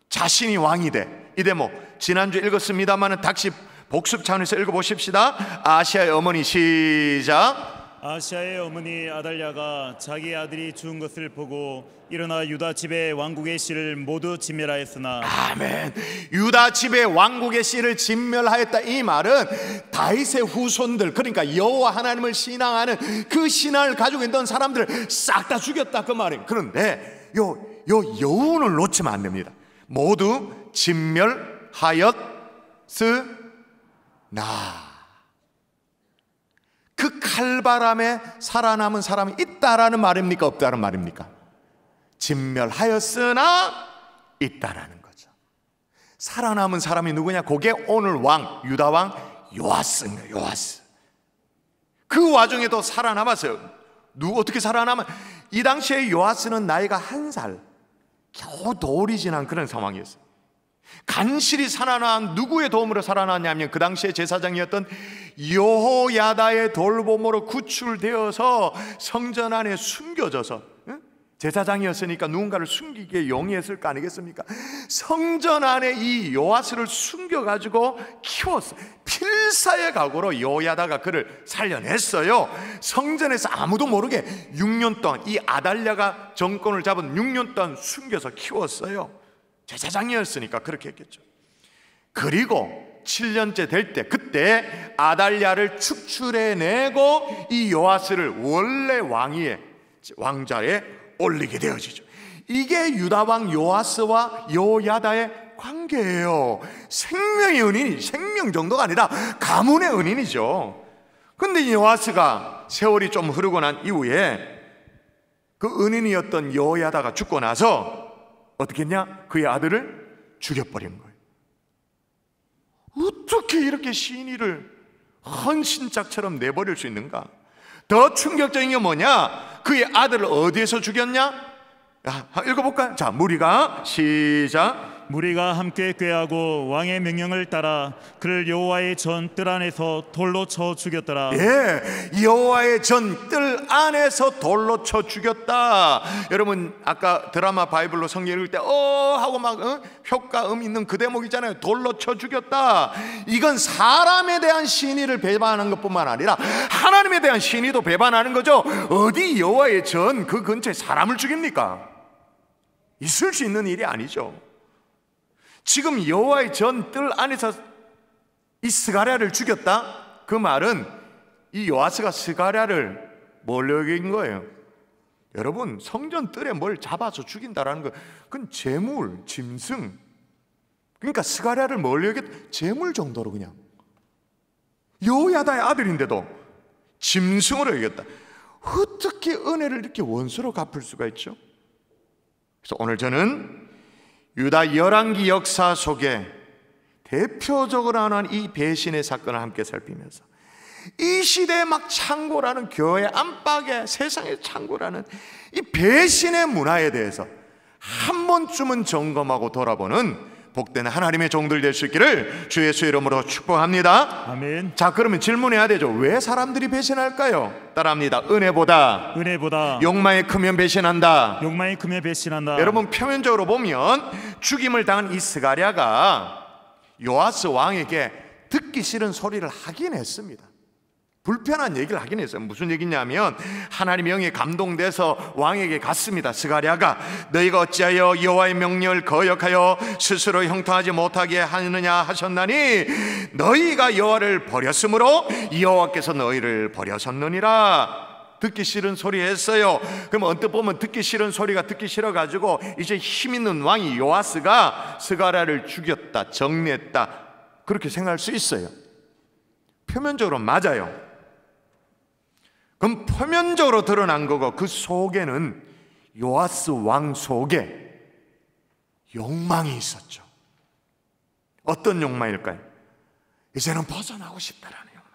자신이 왕이 돼. 이 대목 지난주 읽었습니다만 다시 복습 차원에서 읽어보십시다. 아시아의 어머니 시작. 아시아의 어머니 아달랴가 자기 아들이 죽은 것을 보고 일어나 유다 집의 왕국의 씨를 모두 진멸하였으나. 아멘. 유다 집의 왕국의 씨를 진멸하였다. 이 말은 다윗의 후손들, 그러니까 여호와 하나님을 신앙하는 그 신앙을 가지고 있던 사람들을 싹 다 죽였다 그 말이에요. 그런데 요 여운을 놓치면 안 됩니다. 모두 진멸하였으나. 그 칼바람에 살아남은 사람이 있다라는 말입니까? 없다는 말입니까? 진멸하였으나 있다라는 거죠. 살아남은 사람이 누구냐? 그게 오늘 왕, 유다 왕 요아스입니다. 요아스. 그 와중에도 살아남았어요. 어떻게 살아남아? 이 당시에 요아스는 나이가 1살, 겨우 돌이 지난 그런 상황이었어요. 간신히 살아난, 누구의 도움으로 살아났냐면 그 당시에 제사장이었던 여호야다의 돌봄으로 구출되어서 성전 안에 숨겨져서, 제사장이었으니까 누군가를 숨기기에 용이했을 거 아니겠습니까? 성전 안에 이 요아스를 숨겨가지고 키웠어. 필사의 각오로 여호야다가 그를 살려냈어요. 성전에서 아무도 모르게 6년 동안, 이 아달랴가 정권을 잡은 6년 동안 숨겨서 키웠어요. 제사장이었으니까 그렇게 했겠죠. 그리고 7년째 될 때, 그때 아달랴를 축출해내고 이 요아스를 원래 왕자에 올리게 되어지죠. 이게 유다 왕 요아스와 여호야다의 관계예요. 생명의 은인이, 생명 정도가 아니라 가문의 은인이죠. 근데 이 요아스가 세월이 좀 흐르고 난 이후에 그 은인이었던 여호야다가 죽고 나서 어떻게 했냐? 그의 아들을 죽여버린 거예요. 어떻게 이렇게 신의를 헌신짝처럼 내버릴 수 있는가? 더 충격적인 게 뭐냐? 그의 아들을 어디에서 죽였냐? 읽어볼까요? 자, 무리가 시작. 무리가 함께 꾀하고 왕의 명령을 따라 그를 여호와의 전 뜰 안에서 돌로 쳐 죽였더라. 예, 여호와의 전 뜰 안에서 돌로 쳐 죽였다. 여러분 아까 드라마 바이블로 성경 읽을 때 하고 막 효과음 있는 그 대목이잖아요. 돌로 쳐 죽였다. 이건 사람에 대한 신의를 배반하는 것뿐만 아니라 하나님에 대한 신의도 배반하는 거죠. 어디 여호와의 전 그 근처에 사람을 죽입니까? 있을 수 있는 일이 아니죠. 지금 여호와의 전 뜰 안에서 이 스가랴를 죽였다? 그 말은 이 요아스가 스가랴를 뭘로 여긴 거예요? 여러분, 성전 뜰에 뭘 잡아서 죽인다라는 거, 그건 재물, 짐승. 그러니까 스가랴를 뭘로 여겼? 재물 정도로 그냥. 여호야다의 아들인데도 짐승으로 여겼다. 어떻게 은혜를 이렇게 원수로 갚을 수가 있죠? 그래서 오늘 저는 유다 열왕기 역사 속에 대표적으로 하는 이 배신의 사건을 함께 살피면서 이 시대에 막 창고라는 교회 안팎에 세상의 창고라는 이 배신의 문화에 대해서 한 번쯤은 점검하고 돌아보는 복된 하나님의 종들 될 수 있기를 주 예수 이름으로 축복합니다. 아멘. 자, 그러면 질문해야 되죠. 왜 사람들이 배신할까요? 따라합니다. 은혜보다 욕망이 크면 배신한다. 욕망이 크면 배신한다. 여러분, 표면적으로 보면 죽임을 당한 이 스가랴가 요아스 왕에게 듣기 싫은 소리를 하긴 했습니다. 불편한 얘기를 하긴 했어요. 무슨 얘기냐면 하나님의 영에 감동돼서 왕에게 갔습니다. 스가랴가 너희가 어찌하여 여호와의 명령을 거역하여 스스로 형통하지 못하게 하느냐 하셨나니 너희가 여호와를 버렸으므로 여호와께서 너희를 버렸었느니라. 듣기 싫은 소리 했어요. 그럼 언뜻 보면 듣기 싫은 소리가 듣기 싫어가지고 이제 힘 있는 왕이 요아스가 스가랴를 죽였다, 정리했다, 그렇게 생각할 수 있어요. 표면적으로 맞아요. 그럼 표면적으로 드러난 거고 그 속에는 요아스 왕 속에 욕망이 있었죠. 어떤 욕망일까요? 이제는 벗어나고 싶다라는 욕망.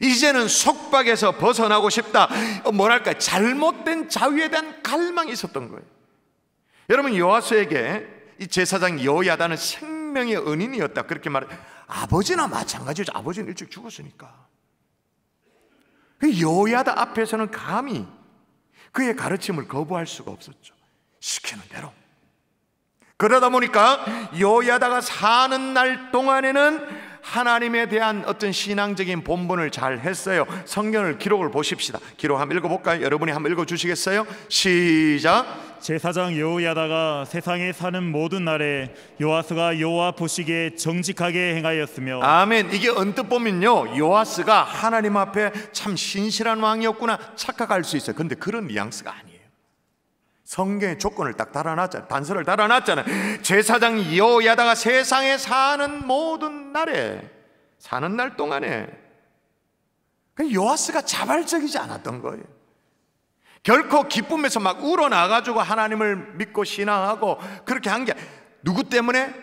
이제는 속박에서 벗어나고 싶다. 뭐랄까, 잘못된 자유에 대한 갈망이 있었던 거예요. 여러분, 요아스에게 이 제사장 여호야다는 생명의 은인이었다, 그렇게 말해요. 아버지나 마찬가지죠. 아버지는 일찍 죽었으니까. 여호야다 앞에서는 감히 그의 가르침을 거부할 수가 없었죠. 시키는 대로. 그러다 보니까 여호야다가 사는 날 동안에는 하나님에 대한 어떤 신앙적인 본분을 잘 했어요. 성경을 기록을 보십시다. 기록 한번 읽어볼까요? 여러분이 한번 읽어주시겠어요? 시작. 제사장 여호야다가 세상에 사는 모든 날에 요아스가 여호와 보시기에 정직하게 행하였으며. 아멘. 이게 언뜻 보면요, 요아스가 하나님 앞에 참 신실한 왕이었구나 착각할 수 있어요. 근데 그런 뉘앙스가 아니에요. 성경의 조건을 딱 달아놨잖아요. 단서를 달아놨잖아요. 제사장 여호야다가 세상에 사는 모든 날에, 사는 날 동안에 요아스가 자발적이지 않았던 거예요. 결코 기쁨에서 막 우러나가지고 하나님을 믿고 신앙하고 그렇게 한 게 누구 때문에?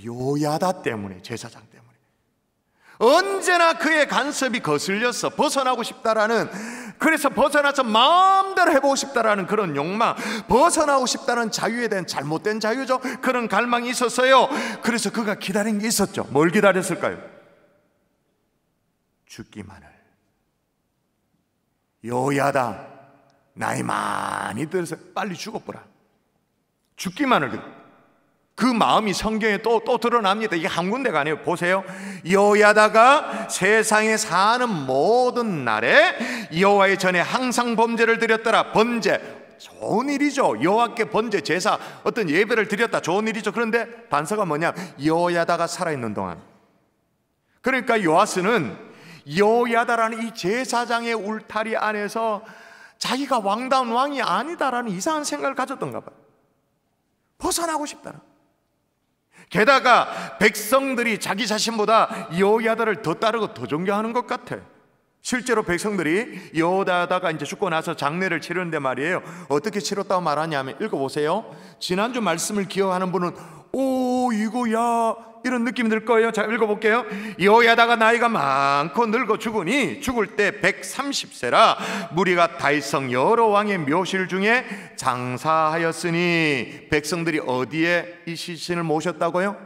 여호야다 때문에, 제사장 때문에. 언제나 그의 간섭이 거슬렸어. 벗어나고 싶다라는, 그래서 벗어나서 마음대로 해보고 싶다라는 그런 욕망, 벗어나고 싶다는 자유에 대한 잘못된 자유죠. 그런 갈망이 있었어요. 그래서 그가 기다린 게 있었죠. 뭘 기다렸을까요? 죽기만을. 여호야다, 나이 많이 들어서 빨리 죽어보라. 죽기만을. 그 마음이 성경에 또 드러납니다. 이게 한 군데가 아니에요. 보세요. 여호야다가 세상에 사는 모든 날에 여호와의 전에 항상 번제를 드렸더라. 번제, 좋은 일이죠. 여호와께 번제, 제사, 어떤 예배를 드렸다, 좋은 일이죠. 그런데 단서가 뭐냐? 여호야다가 살아있는 동안. 그러니까 요아스는 여호야다라는 이 제사장의 울타리 안에서 자기가 왕다운 왕이 아니다라는 이상한 생각을 가졌던가 봐요. 벗어나고 싶다는. 게다가 백성들이 자기 자신보다 여호야다를 더 따르고 더 존경하는 것 같아. 실제로 백성들이 여호야다가 이제 죽고 나서 장례를 치르는데 말이에요, 어떻게 치렀다고 말하냐면, 읽어보세요. 지난주 말씀을 기억하는 분은 오 이거야 이런 느낌이 들 거예요. 자, 읽어볼게요. 여호야다가 나이가 많고 늙어 죽으니 죽을 때 130세라 무리가 다윗성 여러 왕의 묘실 중에 장사하였으니, 백성들이 어디에 이 시신을 모셨다고요?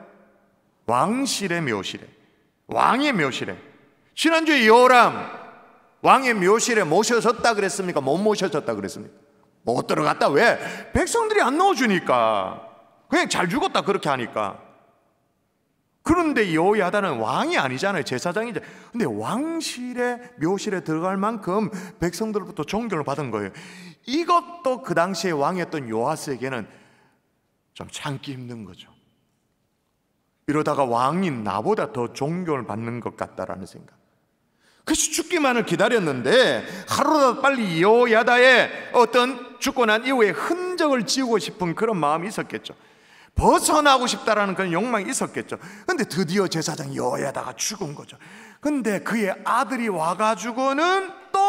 왕실의 묘실에, 왕의 묘실에. 지난주에 여호람 왕의 묘실에 모셔졌다 그랬습니까? 못 모셔졌다 그랬습니까? 못 들어갔다. 왜? 백성들이 안 넣어주니까. 그냥 잘 죽었다 그렇게 하니까. 그런데 여호야다는 왕이 아니잖아요. 제사장이죠. 근데 왕실의 묘실에 들어갈 만큼 백성들로부터 존경을 받은 거예요. 이것도 그 당시에 왕이었던 요아스에게는 좀 참기 힘든 거죠. 이러다가 왕이 나보다 더 존경을 받는 것 같다라는 생각. 그래서 죽기만을 기다렸는데 하루라도 빨리 여호야다의 어떤 죽고 난 이후에 흔적을 지우고 싶은 그런 마음이 있었겠죠. 벗어나고 싶다라는 그런 욕망이 있었겠죠. 근데 드디어 제사장 여호야다가 죽은 거죠. 근데 그의 아들이 와가지고는 또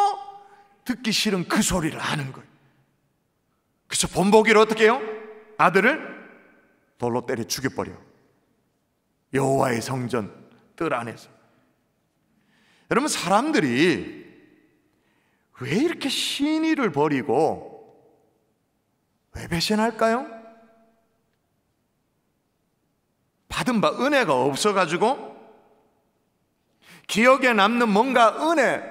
듣기 싫은 그 소리를 하는 거예요. 그래서 본보기를 어떻게 해요? 아들을 돌로 때려 죽여버려. 여호와의 성전 뜰 안에서. 여러분, 사람들이 왜 이렇게 신의를 버리고 왜 배신할까요? 받은 바 은혜가 없어가지고, 기억에 남는 뭔가 은혜,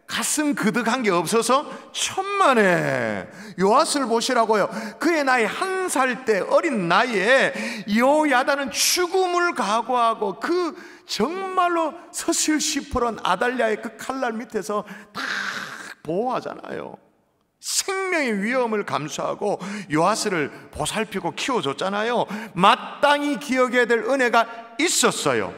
가슴 그득한 게 없어서. 천만에 요아스를 보시라고요. 그의 나이 1살 때 어린 나이에 여호야다는 죽음을 각오하고 그 정말로 서슬시퍼런 아달랴의 그 칼날 밑에서 딱 보호하잖아요. 생명의 위험을 감수하고 요아스를 보살피고 키워줬잖아요. 마땅히 기억해야 될 은혜가 있었어요.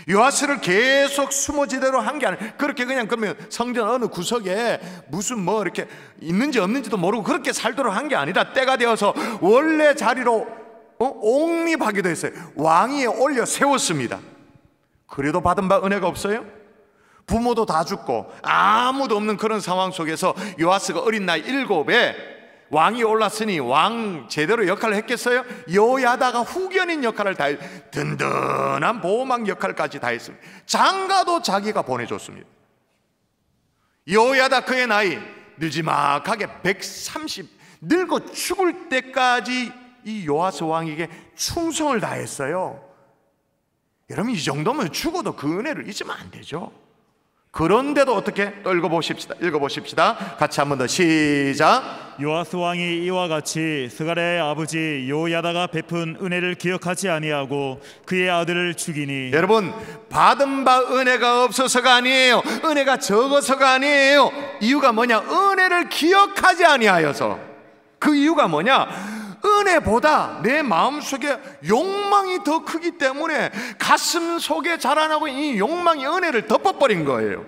요아스를 계속 숨어지대로 한 게 아니에요. 그렇게 그냥 그러면 성전 어느 구석에 무슨 뭐 이렇게 있는지 없는지도 모르고 그렇게 살도록 한 게 아니라 때가 되어서 원래 자리로 옹립하기도 했어요. 왕위에 올려 세웠습니다. 그래도 받은 바 은혜가 없어요? 부모도 다 죽고 아무도 없는 그런 상황 속에서 요아스가 어린 나이 7에 왕이 올랐으니 왕 제대로 역할을 했겠어요? 여호야다가 후견인 역할을 다 든든한 보호막 역할까지 다 했습니다. 장가도 자기가 보내줬습니다. 여호야다 그의 나이 느지막하게 130 늙어 죽을 때까지 이 요아스 왕에게 충성을 다했어요. 여러분, 이 정도면 죽어도 그 은혜를 잊으면 안 되죠. 그런데도 어떻게? 또 읽어보십시다. 같이 한 번 더 시작. 요아스 왕이 이와 같이 스가랴의 아버지 여호야다가 베푼 은혜를 기억하지 아니하고 그의 아들을 죽이니. 여러분, 받은 바 은혜가 없어서가 아니에요. 은혜가 적어서가 아니에요. 이유가 뭐냐? 은혜를 기억하지 아니하여서. 그 이유가 뭐냐? 은혜보다 내 마음속에 욕망이 더 크기 때문에 가슴 속에 자라나고 이 욕망이 은혜를 덮어버린 거예요.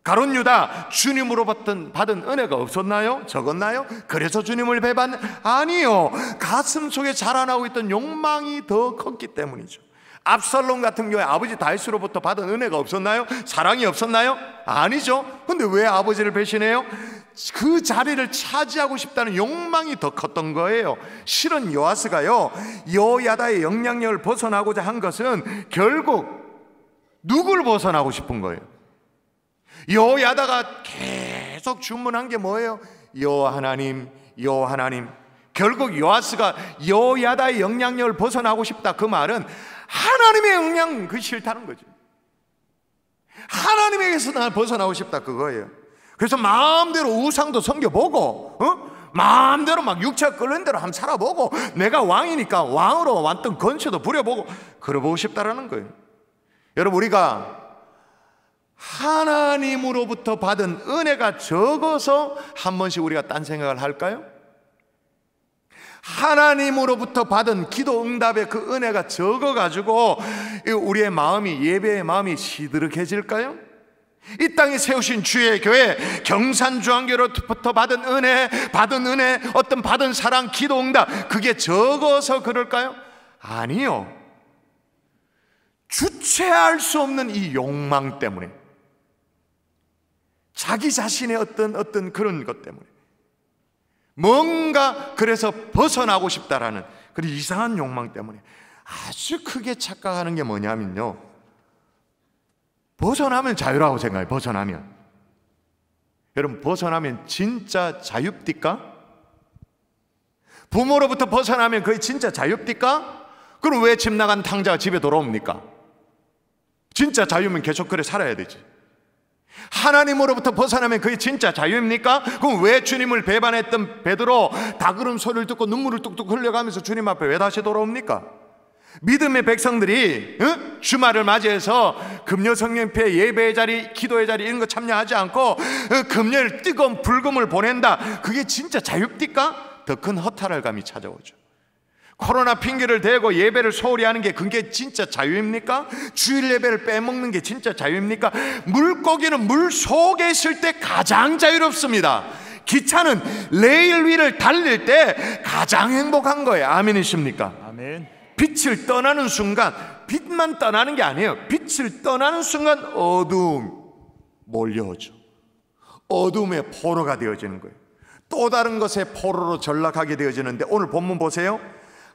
가룟 유다, 주님으로 받은 은혜가 없었나요? 적었나요? 그래서 주님을 배반? 아니요. 가슴 속에 자라나고 있던 욕망이 더 컸기 때문이죠. 압살롬 같은 경우에 아버지 다윗으로부터 받은 은혜가 없었나요? 사랑이 없었나요? 아니죠. 근데 왜 아버지를 배신해요? 그 자리를 차지하고 싶다는 욕망이 더 컸던 거예요. 실은 요아스가요, 여호야다의 영향력을 벗어나고자 한 것은 결국 누굴 벗어나고 싶은 거예요? 여호야다가 계속 주문한 게 뭐예요? 여호와 하나님, 여호와 하나님. 결국 요아스가 여호야다의 영향력을 벗어나고 싶다, 그 말은 하나님의 영향, 그 싫다는 거죠. 하나님에게서 나 벗어나고 싶다, 그거예요. 그래서 마음대로 우상도 섬겨보고, 마음대로 막 육체가 끓는 대로 한번 살아보고, 내가 왕이니까 왕으로 왔던 건처도 부려보고, 그러보고 싶다라는 거예요. 여러분, 우리가 하나님으로부터 받은 은혜가 적어서 한 번씩 우리가 딴 생각을 할까요? 하나님으로부터 받은 기도 응답의 그 은혜가 적어가지고 우리의 마음이, 예배의 마음이 시들흑해질까요? 이 땅에 세우신 주의 교회, 경산주안교로부터 받은 은혜, 어떤 받은 사랑, 기도 응답, 그게 적어서 그럴까요? 아니요. 주체할 수 없는 이 욕망 때문에, 자기 자신의 어떤 그런 것 때문에, 뭔가 그래서 벗어나고 싶다라는 그리고 이상한 욕망 때문에 아주 크게 착각하는 게 뭐냐면요, 벗어나면 자유라고 생각해요. 벗어나면. 여러분, 벗어나면 진짜 자유입니까? 부모로부터 벗어나면 그게 진짜 자유입니까? 그럼 왜 집 나간 탕자가 집에 돌아옵니까? 진짜 자유면 계속 그래 살아야 되지. 하나님으로부터 벗어나면 그게 진짜 자유입니까? 그럼 왜 주님을 배반했던 베드로 닭으름 소리를 듣고 눈물을 뚝뚝 흘려가면서 주님 앞에 왜 다시 돌아옵니까? 믿음의 백성들이 주말을 맞이해서 금요 성령패 예배의 자리, 기도의 자리 이런 거 참여하지 않고 금요일 뜨거운 불금을 보낸다, 그게 진짜 자유입니까? 더 큰 허탈할 감이 찾아오죠. 코로나 핑계를 대고 예배를 소홀히 하는 게 그게 진짜 자유입니까? 주일 예배를 빼먹는 게 진짜 자유입니까? 물고기는 물 속에 있을 때 가장 자유롭습니다. 기차는 레일 위를 달릴 때 가장 행복한 거예요. 아멘이십니까? 아멘. 빛을 떠나는 순간, 빛만 떠나는 게 아니에요. 빛을 떠나는 순간 어두움 몰려오죠. 어두움의 포로가 되어지는 거예요. 또 다른 것의 포로로 전락하게 되어지는데, 오늘 본문 보세요.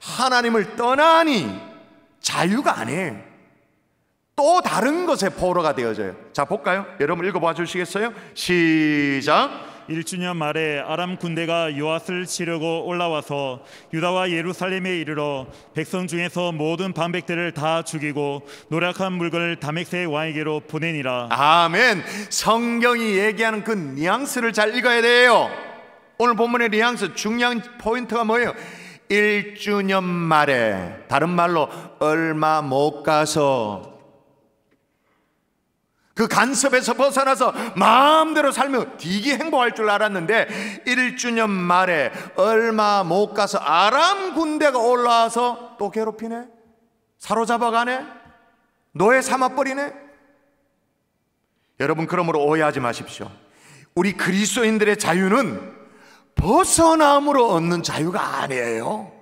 하나님을 떠나니 자유가 아니에요. 또 다른 것의 포로가 되어져요. 자, 볼까요? 여러분 읽어봐 주시겠어요? 시작. 1주년 말에 아람 군대가 요앗을 치려고 올라와서 유다와 예루살렘에 이르러 백성 중에서 모든 방백들을 다 죽이고 노력한 물건을 다메섹 왕에게로 보내니라. 아멘. 성경이 얘기하는 그 뉘앙스를 잘 읽어야 돼요. 오늘 본문의 뉘앙스 중요한 포인트가 뭐예요? 1주년 말에, 다른 말로 얼마 못 가서 그 간섭에서 벗어나서 마음대로 살면 되게 행복할 줄 알았는데 1주년 말에 얼마 못 가서 아람 군대가 올라와서 또 괴롭히네, 사로잡아가네, 노예 삼아버리네. 여러분, 그러므로 오해하지 마십시오. 우리 그리스도인들의 자유는 벗어남으로 얻는 자유가 아니에요.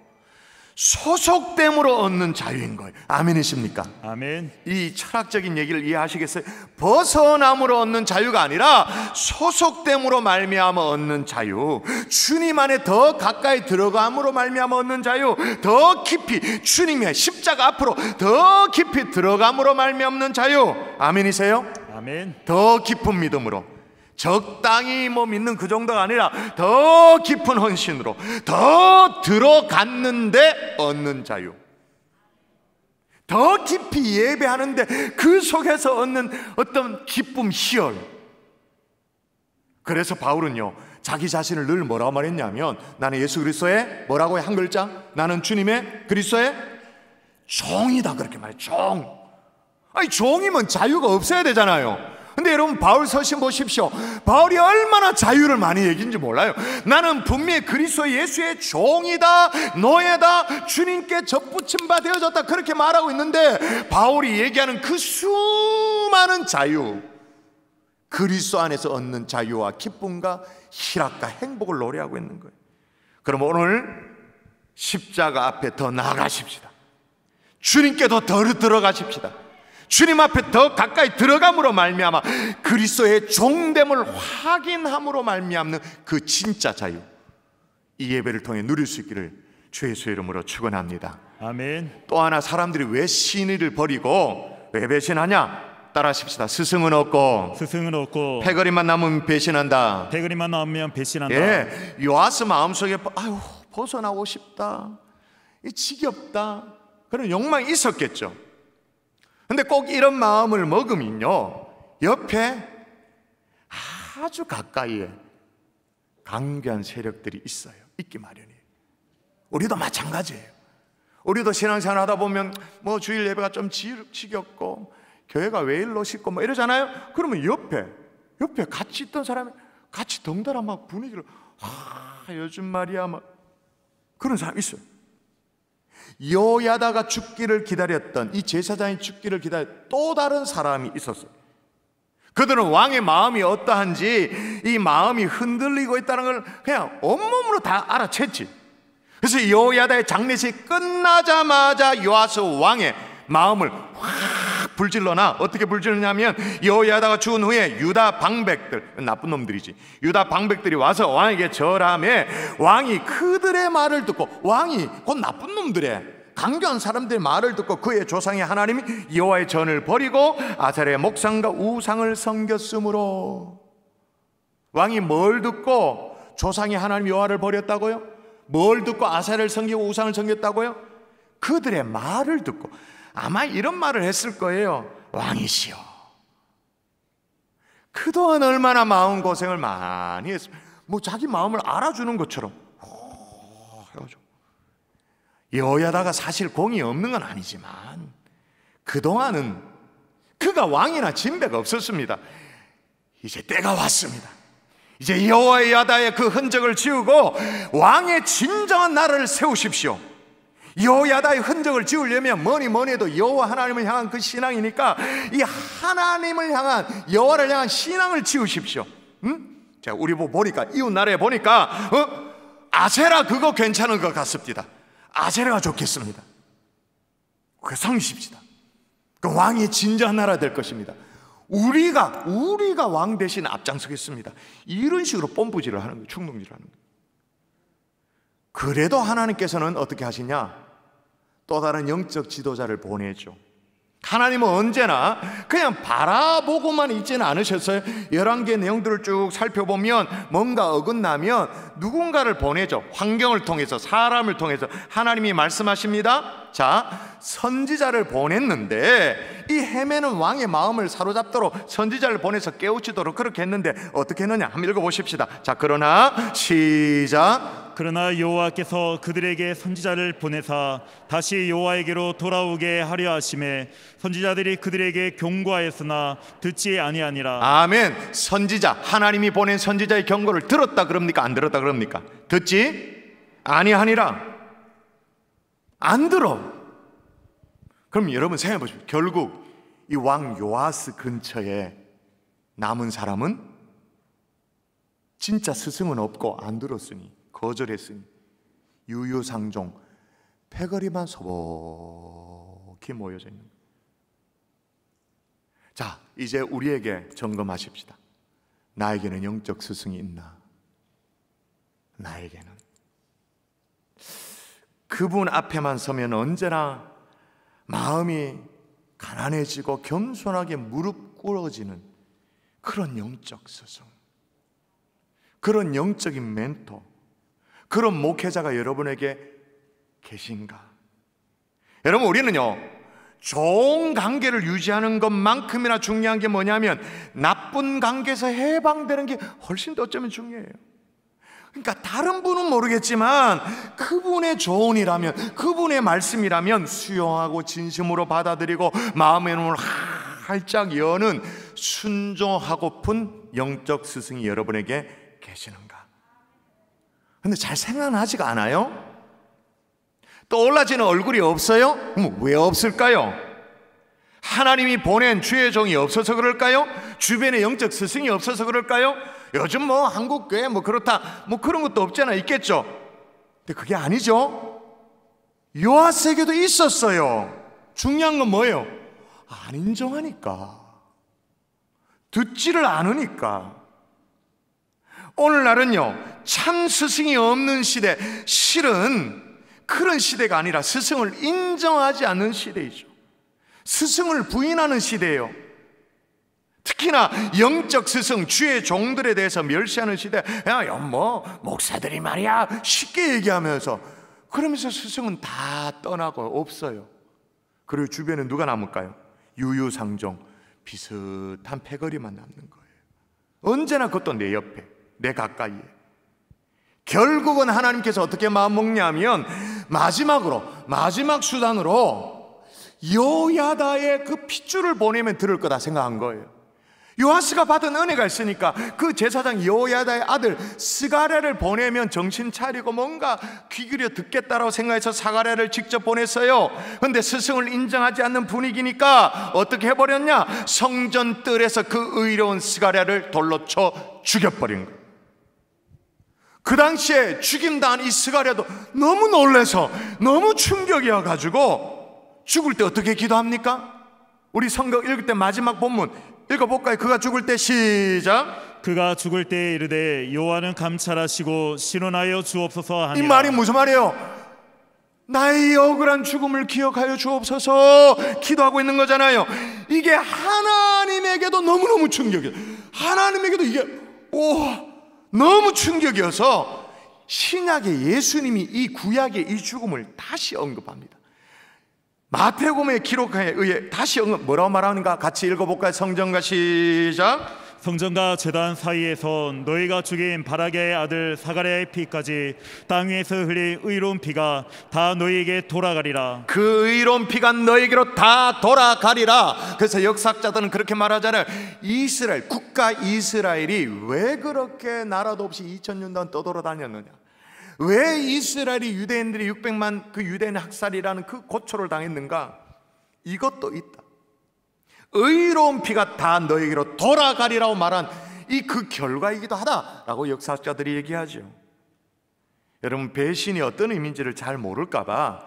소속됨으로 얻는 자유인 거예요. 아멘이십니까? 아멘. 이 철학적인 얘기를 이해하시겠어요? 벗어남으로 얻는 자유가 아니라 소속됨으로 말미암아 얻는 자유, 주님 안에 더 가까이 들어감으로 말미암아 얻는 자유, 더 깊이 주님의 십자가 앞으로 더 깊이 들어감으로 말미암는 자유. 아멘이세요? 아멘. 더 깊은 믿음으로, 적당히 믿는 그 정도가 아니라 더 깊은 헌신으로 더 들어갔는데 얻는 자유, 더 깊이 예배하는데 그 속에서 얻는 어떤 기쁨, 희열. 그래서 바울은요, 자기 자신을 늘 뭐라고 말했냐면, 나는 예수 그리스도의 뭐라고 해? 한 글자, 나는 주님의 그리스도의 종이다, 그렇게 말해요. 종. 아니, 종이면 자유가 없어야 되잖아요. 근데 여러분, 바울 서신 보십시오. 바울이 얼마나 자유를 많이 얘기인지 몰라요. 나는 분명히 그리스도 예수의 종이다, 노예다, 주님께 접붙임 바 되어졌다, 그렇게 말하고 있는데, 바울이 얘기하는 그 수많은 자유, 그리스도 안에서 얻는 자유와 기쁨과 희락과 행복을 노래하고 있는 거예요. 그럼 오늘 십자가 앞에 더 나아가십시다. 주님께도 더 들어가십시다. 주님 앞에 더 가까이 들어감으로 말미암아 그리스도의 종됨을 확인함으로 말미암는 그 진짜 자유, 이 예배를 통해 누릴 수 있기를 주 예수의 이름으로 축원합니다. 아멘. 또 하나, 사람들이 왜 신의를 버리고 왜 배신하냐? 따라하십시다. 스승은 없고 패거리만 남으면 배신한다. 패거리만 남으면 배신한다. 예, 요아스 마음속에 아유, 벗어나고 싶다, 지겹다, 그런 욕망이 있었겠죠. 근데 꼭 이런 마음을 먹으면요, 옆에 아주 가까이에 강교한 세력들이 있어요. 있기 마련이에요. 우리도 마찬가지예요. 우리도 신앙생활 하다 보면 뭐 주일 예배가 좀 지겹고 교회가 왜 일로 싶고 뭐 이러잖아요. 그러면 옆에 같이 있던 사람이 같이 덩달아 막 분위기를 요즘 말이야 막 그런 사람이 있어요. 요야다가 죽기를 기다렸던, 이 제사장이 죽기를 기다렸던 또 다른 사람이 있었어요. 그들은 왕의 마음이 어떠한지, 이 마음이 흔들리고 있다는 걸 그냥 온몸으로 다 알아챘지. 그래서 요야다의 장례식이 끝나자마자 요아스 왕의 마음을 확 불질러나 어떻게 불질러냐면 여호야다가 죽은 후에 유다 방백들, 나쁜 놈들이지, 유다 방백들이 와서 왕에게 절하매 왕이 그들의 말을 듣고, 왕이 곧 나쁜 놈들의 강교한 사람들의 말을 듣고 그의 조상의 하나님이 여호와의 전을 버리고 아세라의 목상과 우상을 섬겼으므로. 왕이 뭘 듣고 조상의 하나님 여호와를 버렸다고요? 뭘 듣고 아세라를 섬기고 우상을 섬겼다고요? 그들의 말을 듣고. 아마 이런 말을 했을 거예요. 왕이시여, 그동안 얼마나 마음고생을 많이 했습니다. 뭐 자기 마음을 알아주는 것처럼 해가지고. 여호야다가 사실 공이 없는 건 아니지만 그동안은 그가 왕이나 진배가 없었습니다. 이제 때가 왔습니다. 이제 여호야다의 그 흔적을 지우고 왕의 진정한 나라를 세우십시오. 여호야다의 흔적을 지우려면 뭐니 해도 여호와 하나님을 향한 그 신앙이니까 이 하나님을 향한, 여호와를 향한 신앙을 지우십시오. 자, 우리 보니까 이웃 나라에 보니까 아세라 그거 괜찮은 것 같습니다. 아세라가 좋겠습니다. 그 상십시다. 그 왕이 진정한 나라 될 것입니다. 우리가 왕 대신 앞장서겠습니다. 이런 식으로 뽐뿌질을 하는 거예요. 충동질을 하는 거예요. 그래도 하나님께서는 어떻게 하시냐? 또 다른 영적 지도자를 보내죠. 하나님은 언제나 그냥 바라보고만 있지는 않으셨어요. 11개의 내용들을 쭉 살펴보면 뭔가 어긋나면 누군가를 보내죠. 환경을 통해서, 사람을 통해서 하나님이 말씀하십니다. 자, 선지자를 보냈는데 이 헤매는 왕의 마음을 사로잡도록 선지자를 보내서 깨우치도록 그렇게 했는데 어떻게 했느냐? 한번 읽어보십시다. 자, 그러나 시작. 그러나 여호와께서 그들에게 선지자를 보내사 다시 여호와에게로 돌아오게 하려 하심에 선지자들이 그들에게 경고하였으나 듣지 아니하니라. 아멘. 선지자, 하나님이 보낸 선지자의 경고를 들었다 그럽니까? 안 들었다 그럽니까? 듣지 아니하니라. 안 들어. 그럼 여러분 생각해 보십시오. 결국 이 왕 요아스 근처에 남은 사람은 진짜 스승은 없고 안 들었으니, 거절했으니 유유상종 패거리만 소복히 모여져 있는 거예요. 자, 이제 우리에게 점검하십시다. 나에게는 영적 스승이 있나? 나에게는. 그분 앞에만 서면 언제나 마음이 가난해지고 겸손하게 무릎 꿇어지는 그런 영적 스승, 그런 영적인 멘토, 그런 목회자가 여러분에게 계신가? 여러분, 우리는요, 좋은 관계를 유지하는 것만큼이나 중요한 게 뭐냐면 나쁜 관계에서 해방되는 게 훨씬 더 어쩌면 중요해요. 그러니까 다른 분은 모르겠지만 그분의 조언이라면, 그분의 말씀이라면 수용하고 진심으로 받아들이고 마음의 눈을 활짝 여는 순종하고픈 영적 스승이 여러분에게 계시는가? 근데 잘 생각나지가 않아요? 떠올라지는 얼굴이 없어요? 왜 없을까요? 하나님이 보낸 주의 종이 없어서 그럴까요? 주변에 영적 스승이 없어서 그럴까요? 요즘 뭐 한국교회 뭐 그렇다 뭐 그런 것도 없잖아. 있겠죠. 근데 그게 아니죠. 요아스에게도 있었어요. 중요한 건 뭐예요? 안 인정하니까, 듣지를 않으니까. 오늘날은요, 참 스승이 없는 시대, 실은 그런 시대가 아니라 스승을 인정하지 않는 시대이죠. 스승을 부인하는 시대예요. 특히나 영적 스승, 주의 종들에 대해서 멸시하는 시대. 야, 뭐 목사들이 말이야 쉽게 얘기하면서, 그러면서 스승은 다 떠나고 없어요. 그리고 주변에 누가 남을까요? 유유상종 비슷한 패거리만 남는 거예요. 언제나 그것도 내 옆에, 내 가까이에. 결국은 하나님께서 어떻게 마음먹냐면 마지막 수단으로 여호야다의 그 핏줄을 보내면 들을 거다 생각한 거예요. 요아스가 받은 은혜가 있으니까 그 제사장 여호야다의 아들 스가랴를 보내면 정신 차리고 뭔가 귀 기울여 듣겠다라고 생각해서 스가랴를 직접 보냈어요. 그런데 스승을 인정하지 않는 분위기니까 어떻게 해버렸냐? 성전 뜰에서 그 의로운 스가랴를 돌로 쳐 죽여버린 거예요. 그 당시에 죽임당한 이 스가랴도 너무 놀라서, 너무 충격이어가지고 죽을 때 어떻게 기도합니까? 우리 성경 읽을 때 마지막 본문 읽어볼까요? 그가 죽을 때 시작. 그가 죽을 때 이르되 여호와는 감찰하시고 신원하여 주옵소서 하니라. 이 말이 무슨 말이에요? 나의 억울한 죽음을 기억하여 주옵소서 기도하고 있는 거잖아요. 이게 하나님에게도 너무너무 충격이에요. 하나님에게도 이게 너무 충격이어서 신약의 예수님이 이 구약의 이 죽음을 다시 언급합니다. 마태복음의 기록에 의해 다시 뭐라고 말하는가? 같이 읽어볼까요? 성전과 시작. 성전과 제단 사이에서 너희가 죽인 바라게의 아들 사가랴의 피까지 땅 위에서 흘린 의로운 피가 다 너희에게 돌아가리라. 그 의로운 피가 너희에게로 다 돌아가리라. 그래서 역사학자들은 그렇게 말하잖아요. 이스라엘, 국가 이스라엘이 왜 그렇게 나라도 없이 2000년 동안 떠돌아다녔느냐, 왜 이스라엘이 유대인들이 600만 그 유대인 학살이라는 그 고초를 당했는가? 이것도 있다. 의로운 피가 다 너에게로 돌아가리라고 말한 이 그 결과이기도 하다라고 역사학자들이 얘기하죠. 여러분, 배신이 어떤 의미인지를 잘 모를까봐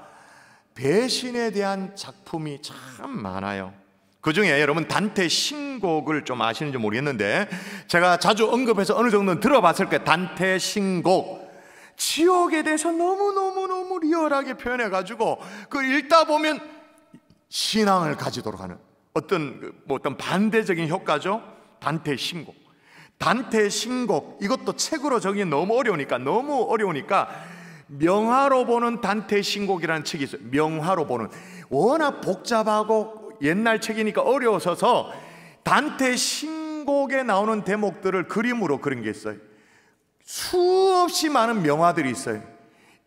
배신에 대한 작품이 참 많아요. 그 중에 여러분 단테 신곡을 좀 아시는지 모르겠는데 제가 자주 언급해서 어느 정도는 들어봤을 거예요. 단테 신곡. 지옥에 대해서 너무 리얼하게 표현해가지고 그 읽다 보면 신앙을 가지도록 하는 어떤 반대적인 효과죠. 단테 신곡. 단테 신곡, 이것도 책으로 적기 너무 어려우니까 명화로 보는 단테 신곡이라는 책이 있어요. 명화로 보는, 워낙 복잡하고 옛날 책이니까 어려워서 단테 신곡에 나오는 대목들을 그림으로 그린 게 있어요. 수없이 많은 명화들이 있어요.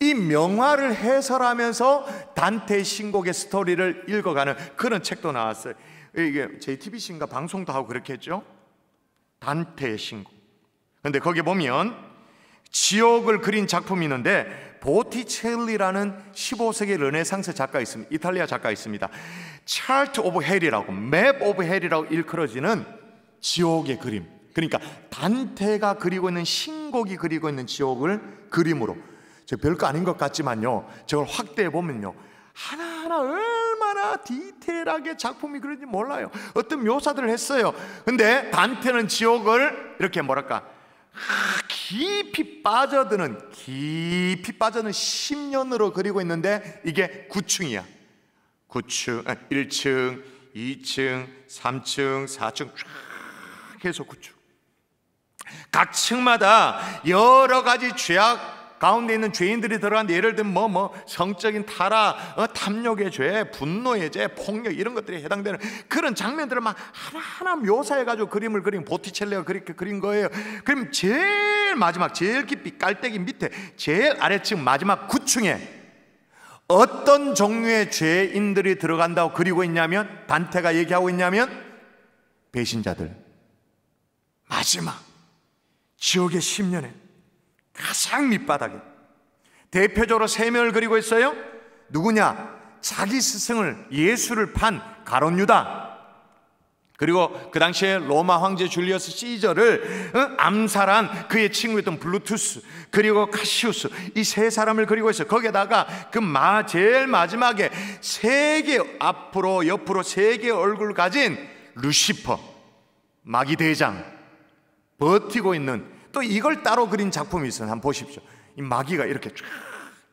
이 명화를 해설하면서 단테 신곡의 스토리를 읽어가는 그런 책도 나왔어요. 이게 JTBC인가 방송도 하고 그렇게 했죠. 단테 신곡. 근데 거기 보면 지옥을 그린 작품이 있는데 보티첼리라는 15세기 르네상스 작가 있습니다. 이탈리아 작가 있습니다. 차트 오브 헬이라고, 맵 오브 헬이라고 일컬어지는 지옥의 그림. 그러니까 단테가 그리고 있는 신곡이 그리고 있는 지옥을 그림으로, 저 별거 아닌 것 같지만요, 저걸 확대해 보면요, 하나하나 얼마나 디테일하게 작품이 그런지 몰라요. 어떤 묘사들을 했어요. 근데 단테는 지옥을 이렇게 뭐랄까 깊이 빠져드는 10년으로 그리고 있는데 이게 9층이야. 9층, 1층, 2층, 3층, 4층 쫙 해서 9층. 각 층마다 여러 가지 죄악 가운데 있는 죄인들이 들어가는데, 예를 들면 성적인 타락, 탐욕의 죄, 분노의 죄, 폭력, 이런 것들이 해당되는 그런 장면들을 막 하나하나 묘사해가지고 그림을 그린, 보티첼리가 그렇게 그린 거예요. 그럼 제일 마지막, 제일 깊이 깔때기 밑에 제일 아래층 마지막 9층에 어떤 종류의 죄인들이 들어간다고 그리고 있냐면, 단테가 얘기하고 있냐면 배신자들, 마지막 지옥의 10년에 가장 밑바닥에 대표적으로 3명을 그리고 있어요. 누구냐? 자기 스승을, 예수를 판 가룟 유다, 그리고 그 당시에 로마 황제 줄리어스 시저를 암살한 그의 친구였던 블루투스, 그리고 카시우스, 이 3사람을 그리고 있어요. 거기에다가 그 제일 마지막에 3개 앞으로 옆으로 3개의 얼굴을 가진 루시퍼, 마귀 대장, 버티고 있는, 또 이걸 따로 그린 작품이 있어요. 한번 보십시오. 이 마귀가 이렇게 쫙,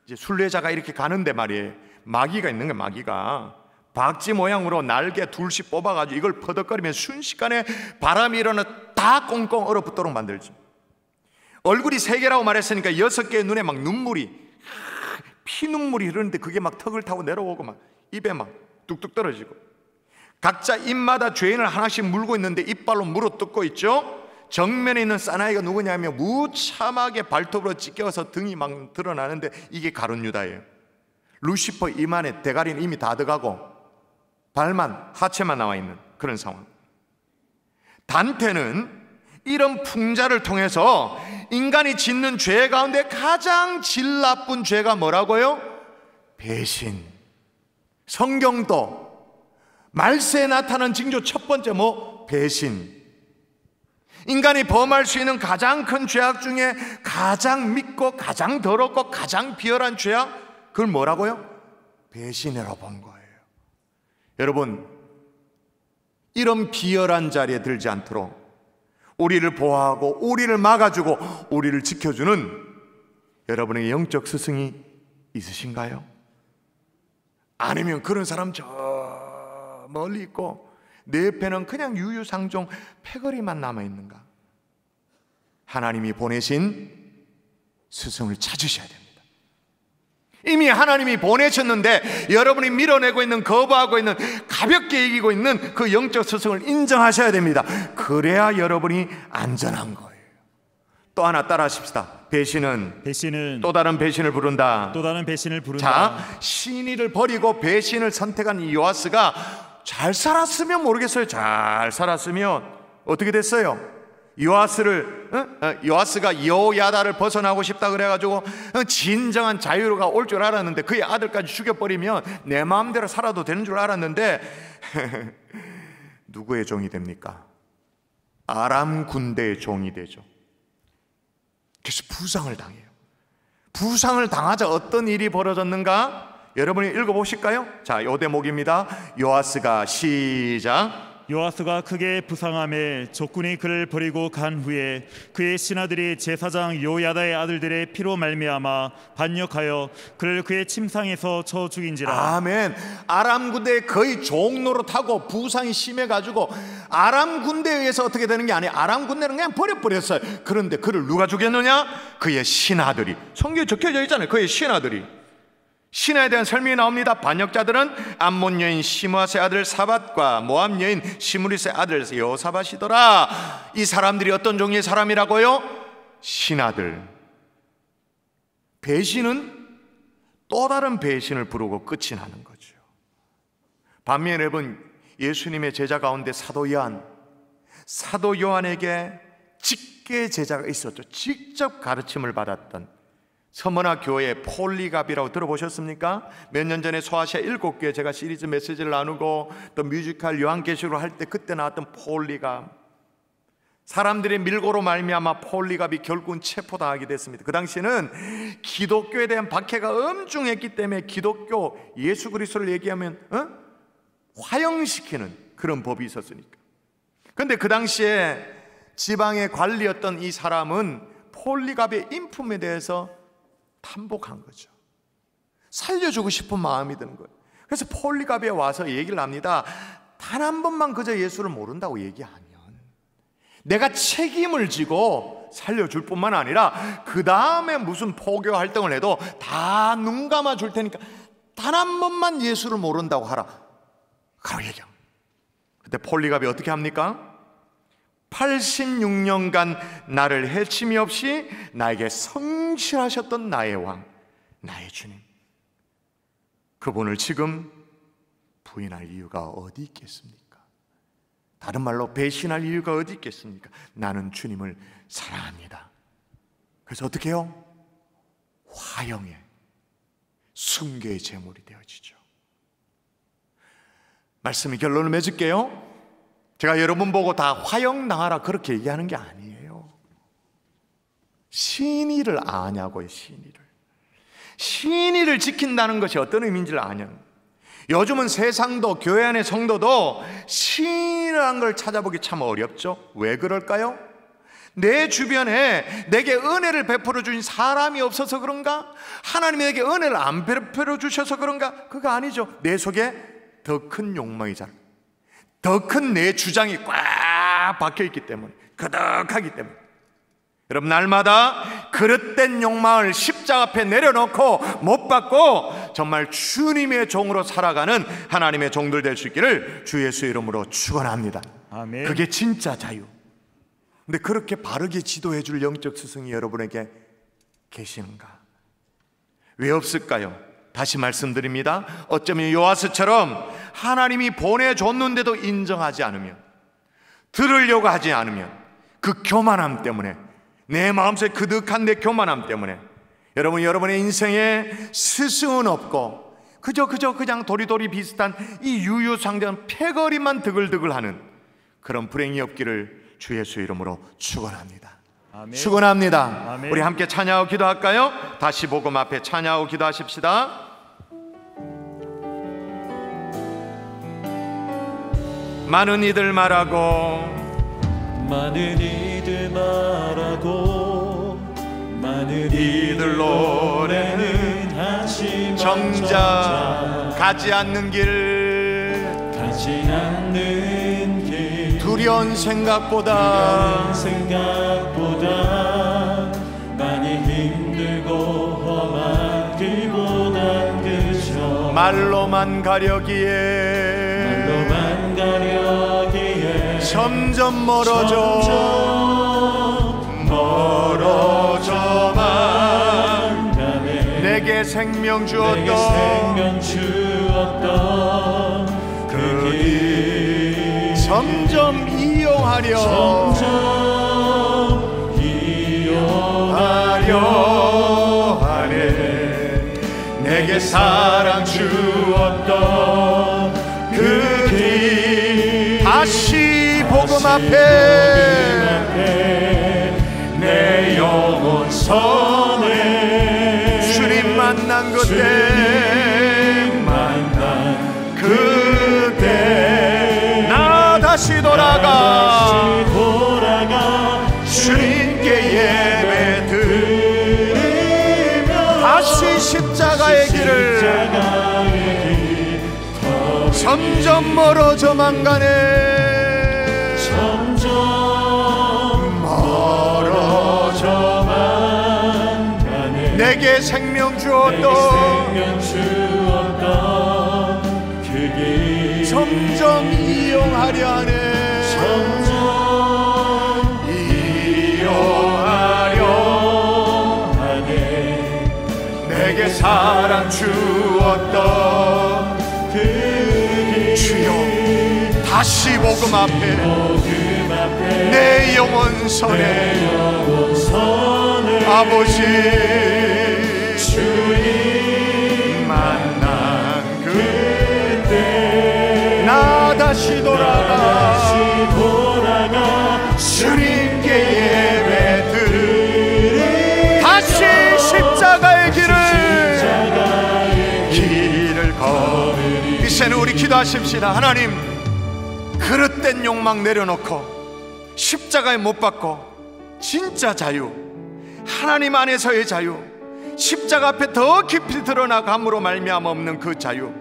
이제 순례자가 이렇게 가는데 말이에요, 마귀가 있는 거예요. 마귀가 박쥐 모양으로 날개 둘씩 뽑아가지고 이걸 퍼덕거리면 순식간에 바람이 일어나 다 꽁꽁 얼어붙도록 만들죠. 얼굴이 3개라고 말했으니까 6개의 눈에 막 눈물이, 피눈물이 흐르는데 그게 막 턱을 타고 내려오고 막 입에 막 뚝뚝 떨어지고, 각자 입마다 죄인을 하나씩 물고 있는데 이빨로 물어뜯고 있죠. 정면에 있는 사나이가 누구냐면 무참하게 발톱으로 찢겨서 등이 막 드러나는데 이게 가룟 유다예요. 루시퍼 입 안에 대가리는 이미 다 들어가고 발만, 하체만 나와 있는 그런 상황. 단테는 이런 풍자를 통해서 인간이 짓는 죄 가운데 가장 질 나쁜 죄가 뭐라고요? 배신. 성경도 말세에 나타난 징조 첫 번째 배신. 인간이 범할 수 있는 가장 큰 죄악 중에 가장 밉고 가장 더럽고 가장 비열한 죄악, 그걸 뭐라고요? 배신이라고 본 거예요. 여러분, 이런 비열한 자리에 들지 않도록 우리를 보호하고 우리를 막아주고 우리를 지켜주는 여러분의 영적 스승이 있으신가요? 아니면 그런 사람 저 멀리 있고 내 옆에는 그냥 유유상종 패거리만 남아있는가? 하나님이 보내신 스승을 찾으셔야 됩니다. 이미 하나님이 보내셨는데 여러분이 밀어내고 있는, 거부하고 있는, 가볍게 이기고 있는 그 영적 스승을 인정하셔야 됩니다. 그래야 여러분이 안전한 거예요. 또 하나 따라 하십시다. 배신은 또 다른 배신을 부른다. 자, 신의를 버리고 배신을 선택한 이 요아스가 잘 살았으면 모르겠어요. 잘 살았으면 어떻게 됐어요? 요아스가 여호야다를 벗어나고 싶다 그래가지고 진정한 자유가 올 줄 알았는데 그의 아들까지 죽여버리면 내 마음대로 살아도 되는 줄 알았는데 누구의 종이 됩니까? 아람 군대의 종이 되죠. 그래서 부상을 당해요. 부상을 당하자 어떤 일이 벌어졌는가? 여러분이 읽어보실까요? 자, 요 대목입니다. 요아스가 시작. 요아스가 크게 부상함에 적군이 그를 버리고 간 후에 그의 신하들이 제사장 요야다의 아들들의 피로 말미암아 반역하여 그를 그의 침상에서 쳐 죽인지라. 아멘. 아람 군대에 거의 종노릇하고 부상이 심해가지고 아람 군대에 의해서 어떻게 되는 게 아니에요. 아람 군대는 그냥 버려버렸어요. 그런데 그를 누가 죽였느냐? 그의 신하들이. 성경에 적혀져 있잖아요. 그의 신하들이. 신하에 대한 설명이 나옵니다. 반역자들은 암몬 여인 시므아스의 아들 사밧과 모압 여인 시므리스의 아들 여호사밧이더라. 이 사람들이 어떤 종류의 사람이라고요? 신하들. 배신은 또 다른 배신을 부르고 끝이 나는 거죠. 반면에 여러분, 예수님의 제자 가운데 사도 요한에게 직계 제자가 있었죠. 직접 가르침을 받았던 서머나 교회 폴리갑이라고 들어보셨습니까? 몇 년 전에 소아시아 7교회 제가 시리즈 메시지를 나누고 또 뮤지컬 요한계시록 할 때 그때 나왔던 폴리갑, 사람들의 밀고로 말미암아 폴리갑이 결국은 체포당하게 됐습니다. 그 당시에는 기독교에 대한 박해가 엄중했기 때문에 기독교 예수 그리스도를 얘기하면 화형시키는 그런 법이 있었으니까. 그런데 그 당시에 지방의 관리였던 이 사람은 폴리갑의 인품에 대해서 탐복한 거죠. 살려주고 싶은 마음이 드는 거예요. 그래서 폴리갑에 와서 얘기를 합니다. 단 한 번만 그저 예수를 모른다고 얘기하면 내가 책임을 지고 살려줄 뿐만 아니라 그 다음에 무슨 포교 활동을 해도 다 눈 감아 줄 테니까 단 한 번만 예수를 모른다고 하라. 그러고 얘기합니다. 그때 폴리갑이 어떻게 합니까? 86년간 나를 해침이 없이 나에게 성실하셨던 나의 왕, 나의 주님, 그분을 지금 부인할 이유가 어디 있겠습니까? 다른 말로 배신할 이유가 어디 있겠습니까? 나는 주님을 사랑합니다. 그래서 어떻게 해요? 화형에 순교의 제물이 되어지죠. 말씀의 결론을 맺을게요. 제가 여러분 보고 다 화형당하라 그렇게 얘기하는 게 아니에요. 신의를 아냐고요. 신의를 지킨다는 것이 어떤 의미인지를 아냐는. 요즘은 세상도 교회 안의 성도도 신이라는 걸 찾아보기 참 어렵죠. 왜 그럴까요? 내 주변에 내게 은혜를 베풀어 주신 사람이 없어서 그런가? 하나님이 내게 은혜를 안 베풀어 주셔서 그런가? 그거 아니죠. 내 속에 더 큰 욕망이잖아. 더 큰 내 주장이 꽉 박혀있기 때문에, 그득하기 때문에. 여러분, 날마다 그릇된 욕망을 십자가 앞에 내려놓고 못 받고 정말 주님의 종으로 살아가는 하나님의 종들 될 수 있기를 주 예수의 이름으로 축원합니다. 아멘. 그게 진짜 자유. 근데 그렇게 바르게 지도해 줄 영적 스승이 여러분에게 계시는가? 왜 없을까요? 다시 말씀드립니다. 어쩌면 요아스처럼 하나님이 보내줬는데도 인정하지 않으면, 들으려고 하지 않으면, 그 교만함 때문에, 내 마음속에 그득한 내 교만함 때문에 여러분의 인생에 스승은 없고 그저 그냥 도리도리 비슷한 이 유유상대한 패거리만 드글드글하는 그런 불행이 없기를 주 예수 이름으로 축원합니다. 아멘. 축원합니다. 아멘. 우리 함께 찬양하고 기도할까요? 다시 복음 앞에 찬양하고 기도하십시다. 많은 이들 말하고 많은 이들 말하고 많은 이들 노래는 하지만 정작 가지 않는 길 가지 않는 길 두려운 생각보다 많이 힘들고 험한 길보단 그저 말로만 가려기에 점점 멀어져만 내게 생명 주었던 그 길 점점 이용하려 하네. 내게 사랑 주었던 그 길 다시 복음 앞에 내 영혼 선에 주님 만난 그때 나 다시 돌아가 주님께 예배 드리며 다시 십자가의 길을 점점 멀어져만 가네. 내게 생명 주었던 그 길 점점 이용하려 하네. 내게 사랑 주었던 그 길 주여 다시 복음 앞에 내 영혼 선에 아버지 주님 만난 그때 나 다시 돌아가 주님께 예배 드리 다시 십자가의 길을 걸으리. 이제는 우리 기도하십시다. 하나님, 그릇된 욕망 내려놓고 십자가에 못 박고 진짜 자유, 하나님 안에서의 자유, 십자가 앞에 더 깊이 드러나감으로 말미암아 없는 그 자유,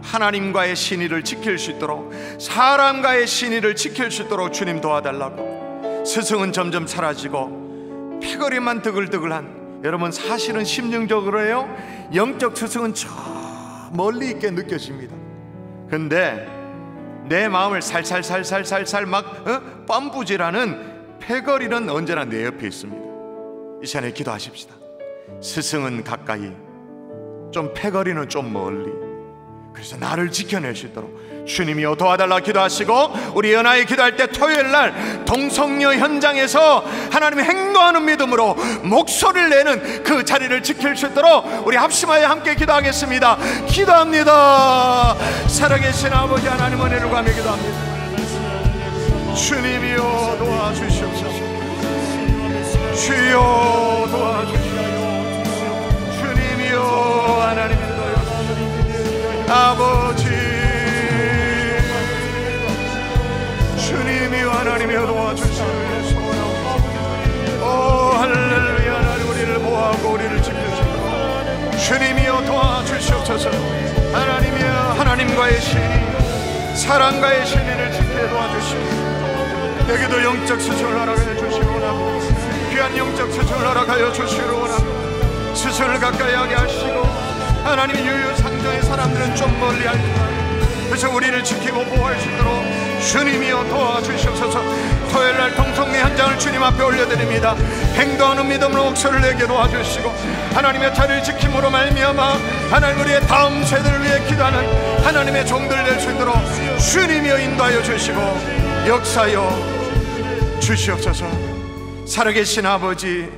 하나님과의 신의를 지킬 수 있도록, 사람과의 신의를 지킬 수 있도록 주님 도와달라고. 스승은 점점 사라지고 패거리만 드글드글한, 여러분 사실은 심령적으로요 영적 스승은 저 멀리 있게 느껴집니다. 근데 내 마음을 살살살살살살 막 뻔부질하는 패거리는 언제나 내 옆에 있습니다. 이 시간에 기도하십시다. 스승은 가까이, 좀 패거리는 좀 멀리. 그래서 나를 지켜낼 수 있도록 주님이여 도와달라 기도하시고, 우리 연하에 기도할 때 토요일날 동성녀 현장에서 하나님의 행동하는 믿음으로 목소리를 내는 그 자리를 지킬 수 있도록 우리 합심하여 함께 기도하겠습니다. 기도합니다. 살아계신 아버지 하나님 은혜를 구하며 기도합니다. 주님이여 도와주시옵소서. 주여 도와주시옵소서. 주님이여 하나님이여 아버지 주님이여 하나님이여 도와주시옵소서. 오 할렐루야. 하나님 우리를 보호하고 우리를 지켜주시옵소서. 주님이여 도와주시옵소서. 하나님이여 하나님과의 신의, 사랑과의 신의를 지켜 도와주시옵소서. 여기도 영적 수준을 허락하여 주시기 원하고, 귀한 영적 수준을 허락하여 주시기 원하고, 수준을 가까이 하게 하시고, 하나님의 유유상종의 사람들은 좀 멀리 할지라도 그래서 우리를 지키고 보호할 수 있도록 주님이여 도와주시옵소서. 토요일날 동성내 현장을 주님 앞에 올려드립니다. 행동하는 믿음으로 목소리를 내게 도와주시고, 하나님의 자리를 지킴으로 말미암아 하나님 우리의 다음 세대를 위해 기도하는 하나님의 종들 될 수 있도록 주님이여 인도하여 주시고 역사여 주시옵소서. 살아계신 아버지,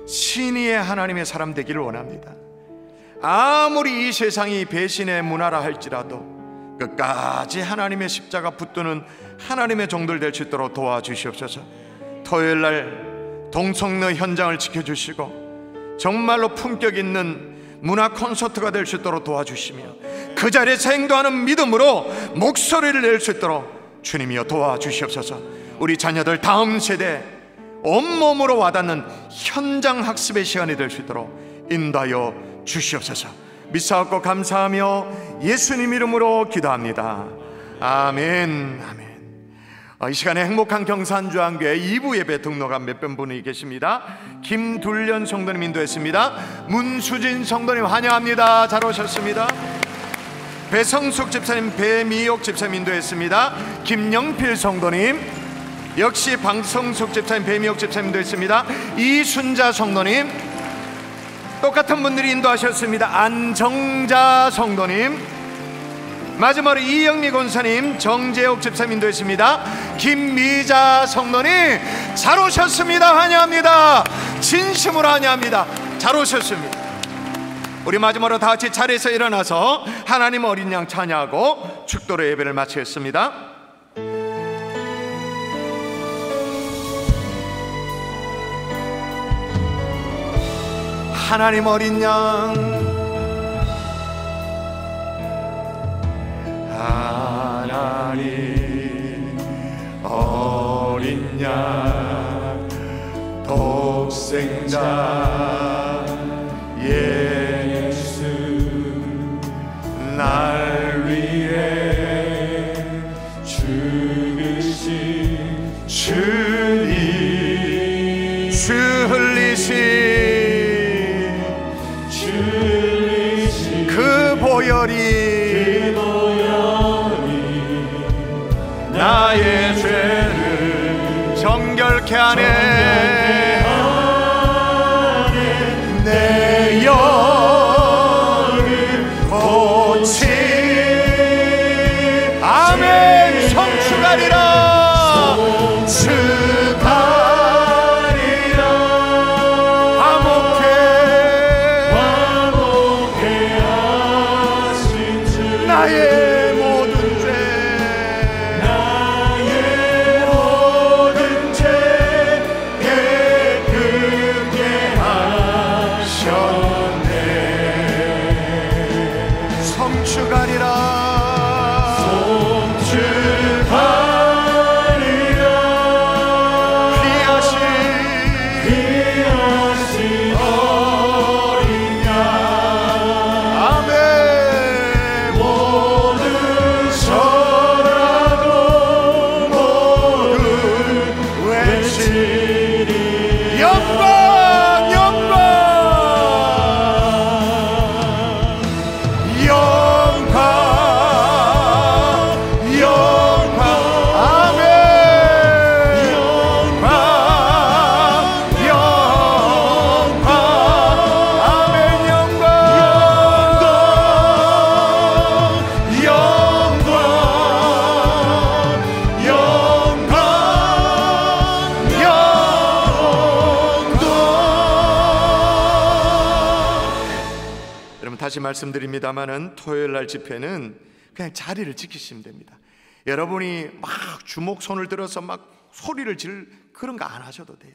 신의의 하나님의 사람 되기를 원합니다. 아무리 이 세상이 배신의 문화라 할지라도 끝까지 하나님의 십자가 붙드는 하나님의 종들 될 수 있도록 도와주시옵소서. 토요일날 동성로 현장을 지켜주시고 정말로 품격 있는 문화 콘서트가 될 수 있도록 도와주시며, 그 자리에서 행동하는 믿음으로 목소리를 낼 수 있도록 주님이여 도와주시옵소서. 우리 자녀들 다음 세대 온몸으로 와닿는 현장 학습의 시간이 될 수 있도록 인도하여 주시옵소서. 믿사옵고 감사하며 예수님 이름으로 기도합니다. 아멘. 아멘. 이 시간에 행복한 경산주안교회 2부 예배 등록한 몇몇 분이 계십니다. 김둘련 성도님 인도했습니다. 문수진 성도님 환영합니다. 잘 오셨습니다. 배성숙 집사님, 배미옥 집사님 인도했습니다. 김영필 성도님, 역시 방성숙 집사님, 배미옥 집사님 인도했습니다. 이순자 성도님, 똑같은 분들이 인도하셨습니다. 안정자 성도님, 마지막으로 이영미 권사님, 정재옥 집사님 인도했습니다. 김미자 성도님 잘 오셨습니다. 환영합니다. 진심으로 환영합니다. 잘 오셨습니다. 우리 마지막으로 다 같이 자리에서 일어나서 하나님 어린 양 찬양하고 축도로 예배를 마치겠습니다. 하나님 어린 양, 하나님 어린 양, 독생자 예수 날 위해 죽으신 주님, 주 흘리신 그 보혈이 나의 죄를 정결케 하네. 내 영을 고치. 아멘. 성취하리라. 성취하리라. 화목해 하신 주 나의 모든 죄, 다시 말씀드립니다만은 토요일날 집회는 그냥 자리를 지키시면 됩니다. 여러분이 막 주먹 손을 들어서 막 소리를 지를 그런 거 안 하셔도 돼요.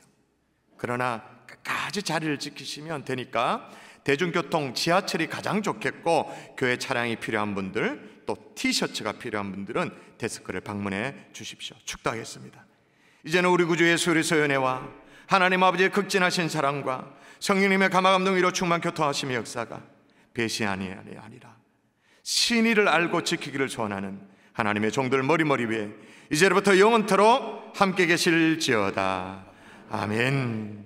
그러나 끝까지 자리를 지키시면 되니까 대중교통, 지하철이 가장 좋겠고, 교회 차량이 필요한 분들, 또 티셔츠가 필요한 분들은 데스크를 방문해 주십시오. 축도하겠습니다. 이제는 우리 구주 예수 그리스도의 은혜와 하나님 아버지의 극진하신 사랑과 성령님의 감화감동 위로 충만 교통하심의 역사가 배신이 아니라 신의를 알고 지키기를 소원하는 하나님의 종들 머리머리 위에 이제부터 영원토록 함께 계실지어다. 아멘.